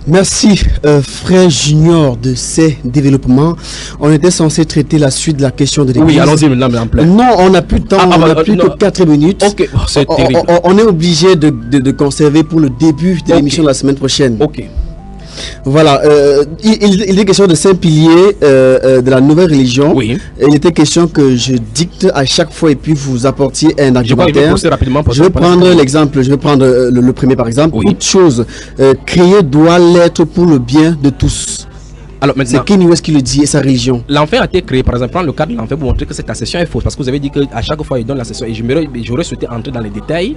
G: Merci frère Junior de ces développements. On était censé traiter la suite de la question de l'église.
F: Oui, allons-y maintenant en plein.
G: Non, on n'a plus de temps, on n'a plus que 4 minutes.
F: Ok, c'est terrible.
G: On est obligé de conserver pour le début de l'émission de la semaine prochaine.
F: Ok.
G: Voilà, il est question de 5 piliers de la nouvelle religion.
F: Oui.
G: Et il était question que je dicte à chaque fois et puis vous apportiez un argumentaire. Je vais prendre l'exemple, je vais prendre le premier par exemple.
F: Oui.
G: Toute chose créée doit l'être pour le bien de tous.
F: Alors maintenant,
G: c'est Kanye West qui le dit et sa religion.
F: L'enfer a été créé, par exemple, prendre le cadre de l'enfer pour montrer que cette accession est fausse. Parce que vous avez dit qu'à chaque fois il donne l'accession, et j'aurais souhaité entrer dans les détails.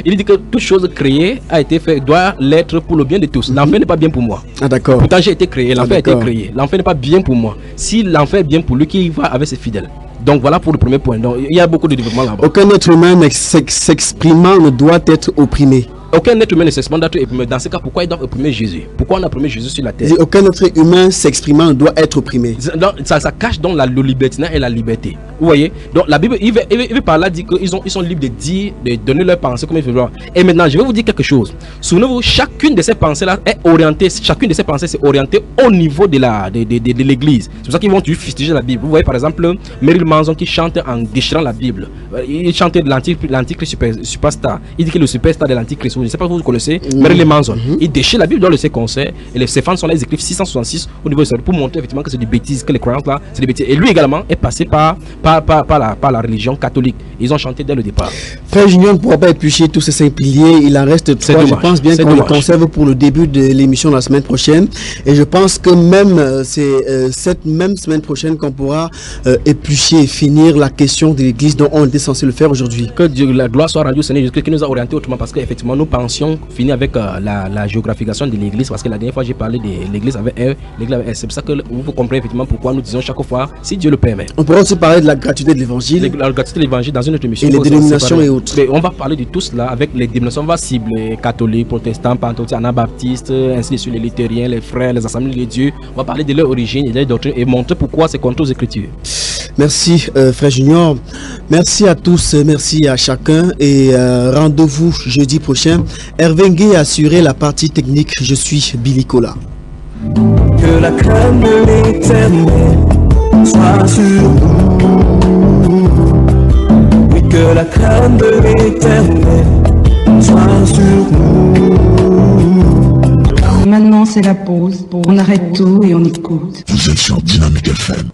F: Il dit que toute chose créée a été faite, doit l'être pour le bien de tous. L'enfer n'est pas bien pour moi.
G: Ah d'accord.
F: Pourtant j'ai été créé, l'enfer a été créé. L'enfer n'est pas bien pour moi. Si l'enfer est bien pour lui, qui va avec ses fidèles. Donc voilà pour le premier point. Donc il y a beaucoup de développement là-bas.
G: Aucun être humain s'exprimant ne doit être opprimé.
F: Aucun être humain ne s'exprime d'être opprimé. Dans ce cas, pourquoi ils doivent opprimer Jésus? Pourquoi on a opprimé Jésus sur la terre?
G: Aucun être humain s'exprimant ne doit être opprimé.
F: Donc, ça cache donc le libertinat et la liberté. Vous voyez? Donc la Bible, il veut par là dire qu'ils sont libres de dire, de donner leurs pensées comme ils veulent. Et maintenant, je vais vous dire quelque chose. Souvenez-vous, chacune de ces pensées-là est orientée, chacune de ces pensées c'est orientée au niveau de l'église. C'est pour ça qu'ils vont fustiger la Bible. Vous voyez par exemple Meryl Manson qui chante en déchirant la Bible. Il chantait de l'antichrist superstar. Il dit que le superstar de l'antichrist. Je ne sais pas si vous connaissez Marilyn Manson. Il déchire la Bible dans ses concerts et ses fans sont là, ils écrivent 666 au niveau de pour montrer effectivement que c'est des bêtises, que les croyances là, c'est des bêtises. Et lui également est passé par la religion catholique. Ils ont chanté dès le départ.
G: Frère Junior ne pourra pas éplucher tous ces 5 piliers. Il en reste 3. Je pense bien qu'on les conserve pour le début de l'émission de la semaine prochaine. Et je pense que même c'est cette même semaine prochaine qu'on pourra éplucher et finir la question de l'église dont on était censé le faire aujourd'hui.
F: Que Dieu, la gloire soit rendue au Seigneur Jésus qui nous a orientés autrement parce qu'effectivement nous compréhension finit avec la géographication de l'église, parce que la dernière fois j'ai parlé de l'église avec R, l'église avec S. C'est pour ça que vous comprenez effectivement pourquoi nous disons chaque fois, si Dieu le permet.
G: On pourrait aussi parler de la gratuité de l'évangile.
F: La gratuité de l'évangile dans une autre émission.
G: Et les dénominations et autres.
F: Mais on va parler de tout cela avec les dénominations. On va cibler catholiques, protestants, pentecôtistes, anabaptistes, ainsi de suite, les luthériens, les frères, les assemblées de Dieu. On va parler de leur origine et de leur doctrine et montrer pourquoi c'est contre aux Écritures. Merci frère Junior. Merci à tous, merci à chacun et rendez-vous jeudi prochain. Hervé Ngué a assuré la partie technique. Je suis Billy Kola.
D: Que la crainte de l'Éternel soit sur nous. Oui, que la crainte de l'Éternel soit sur nous.
I: Maintenant c'est la pause. On arrête tout et on écoute.
A: Vous êtes sur Dynamique FM.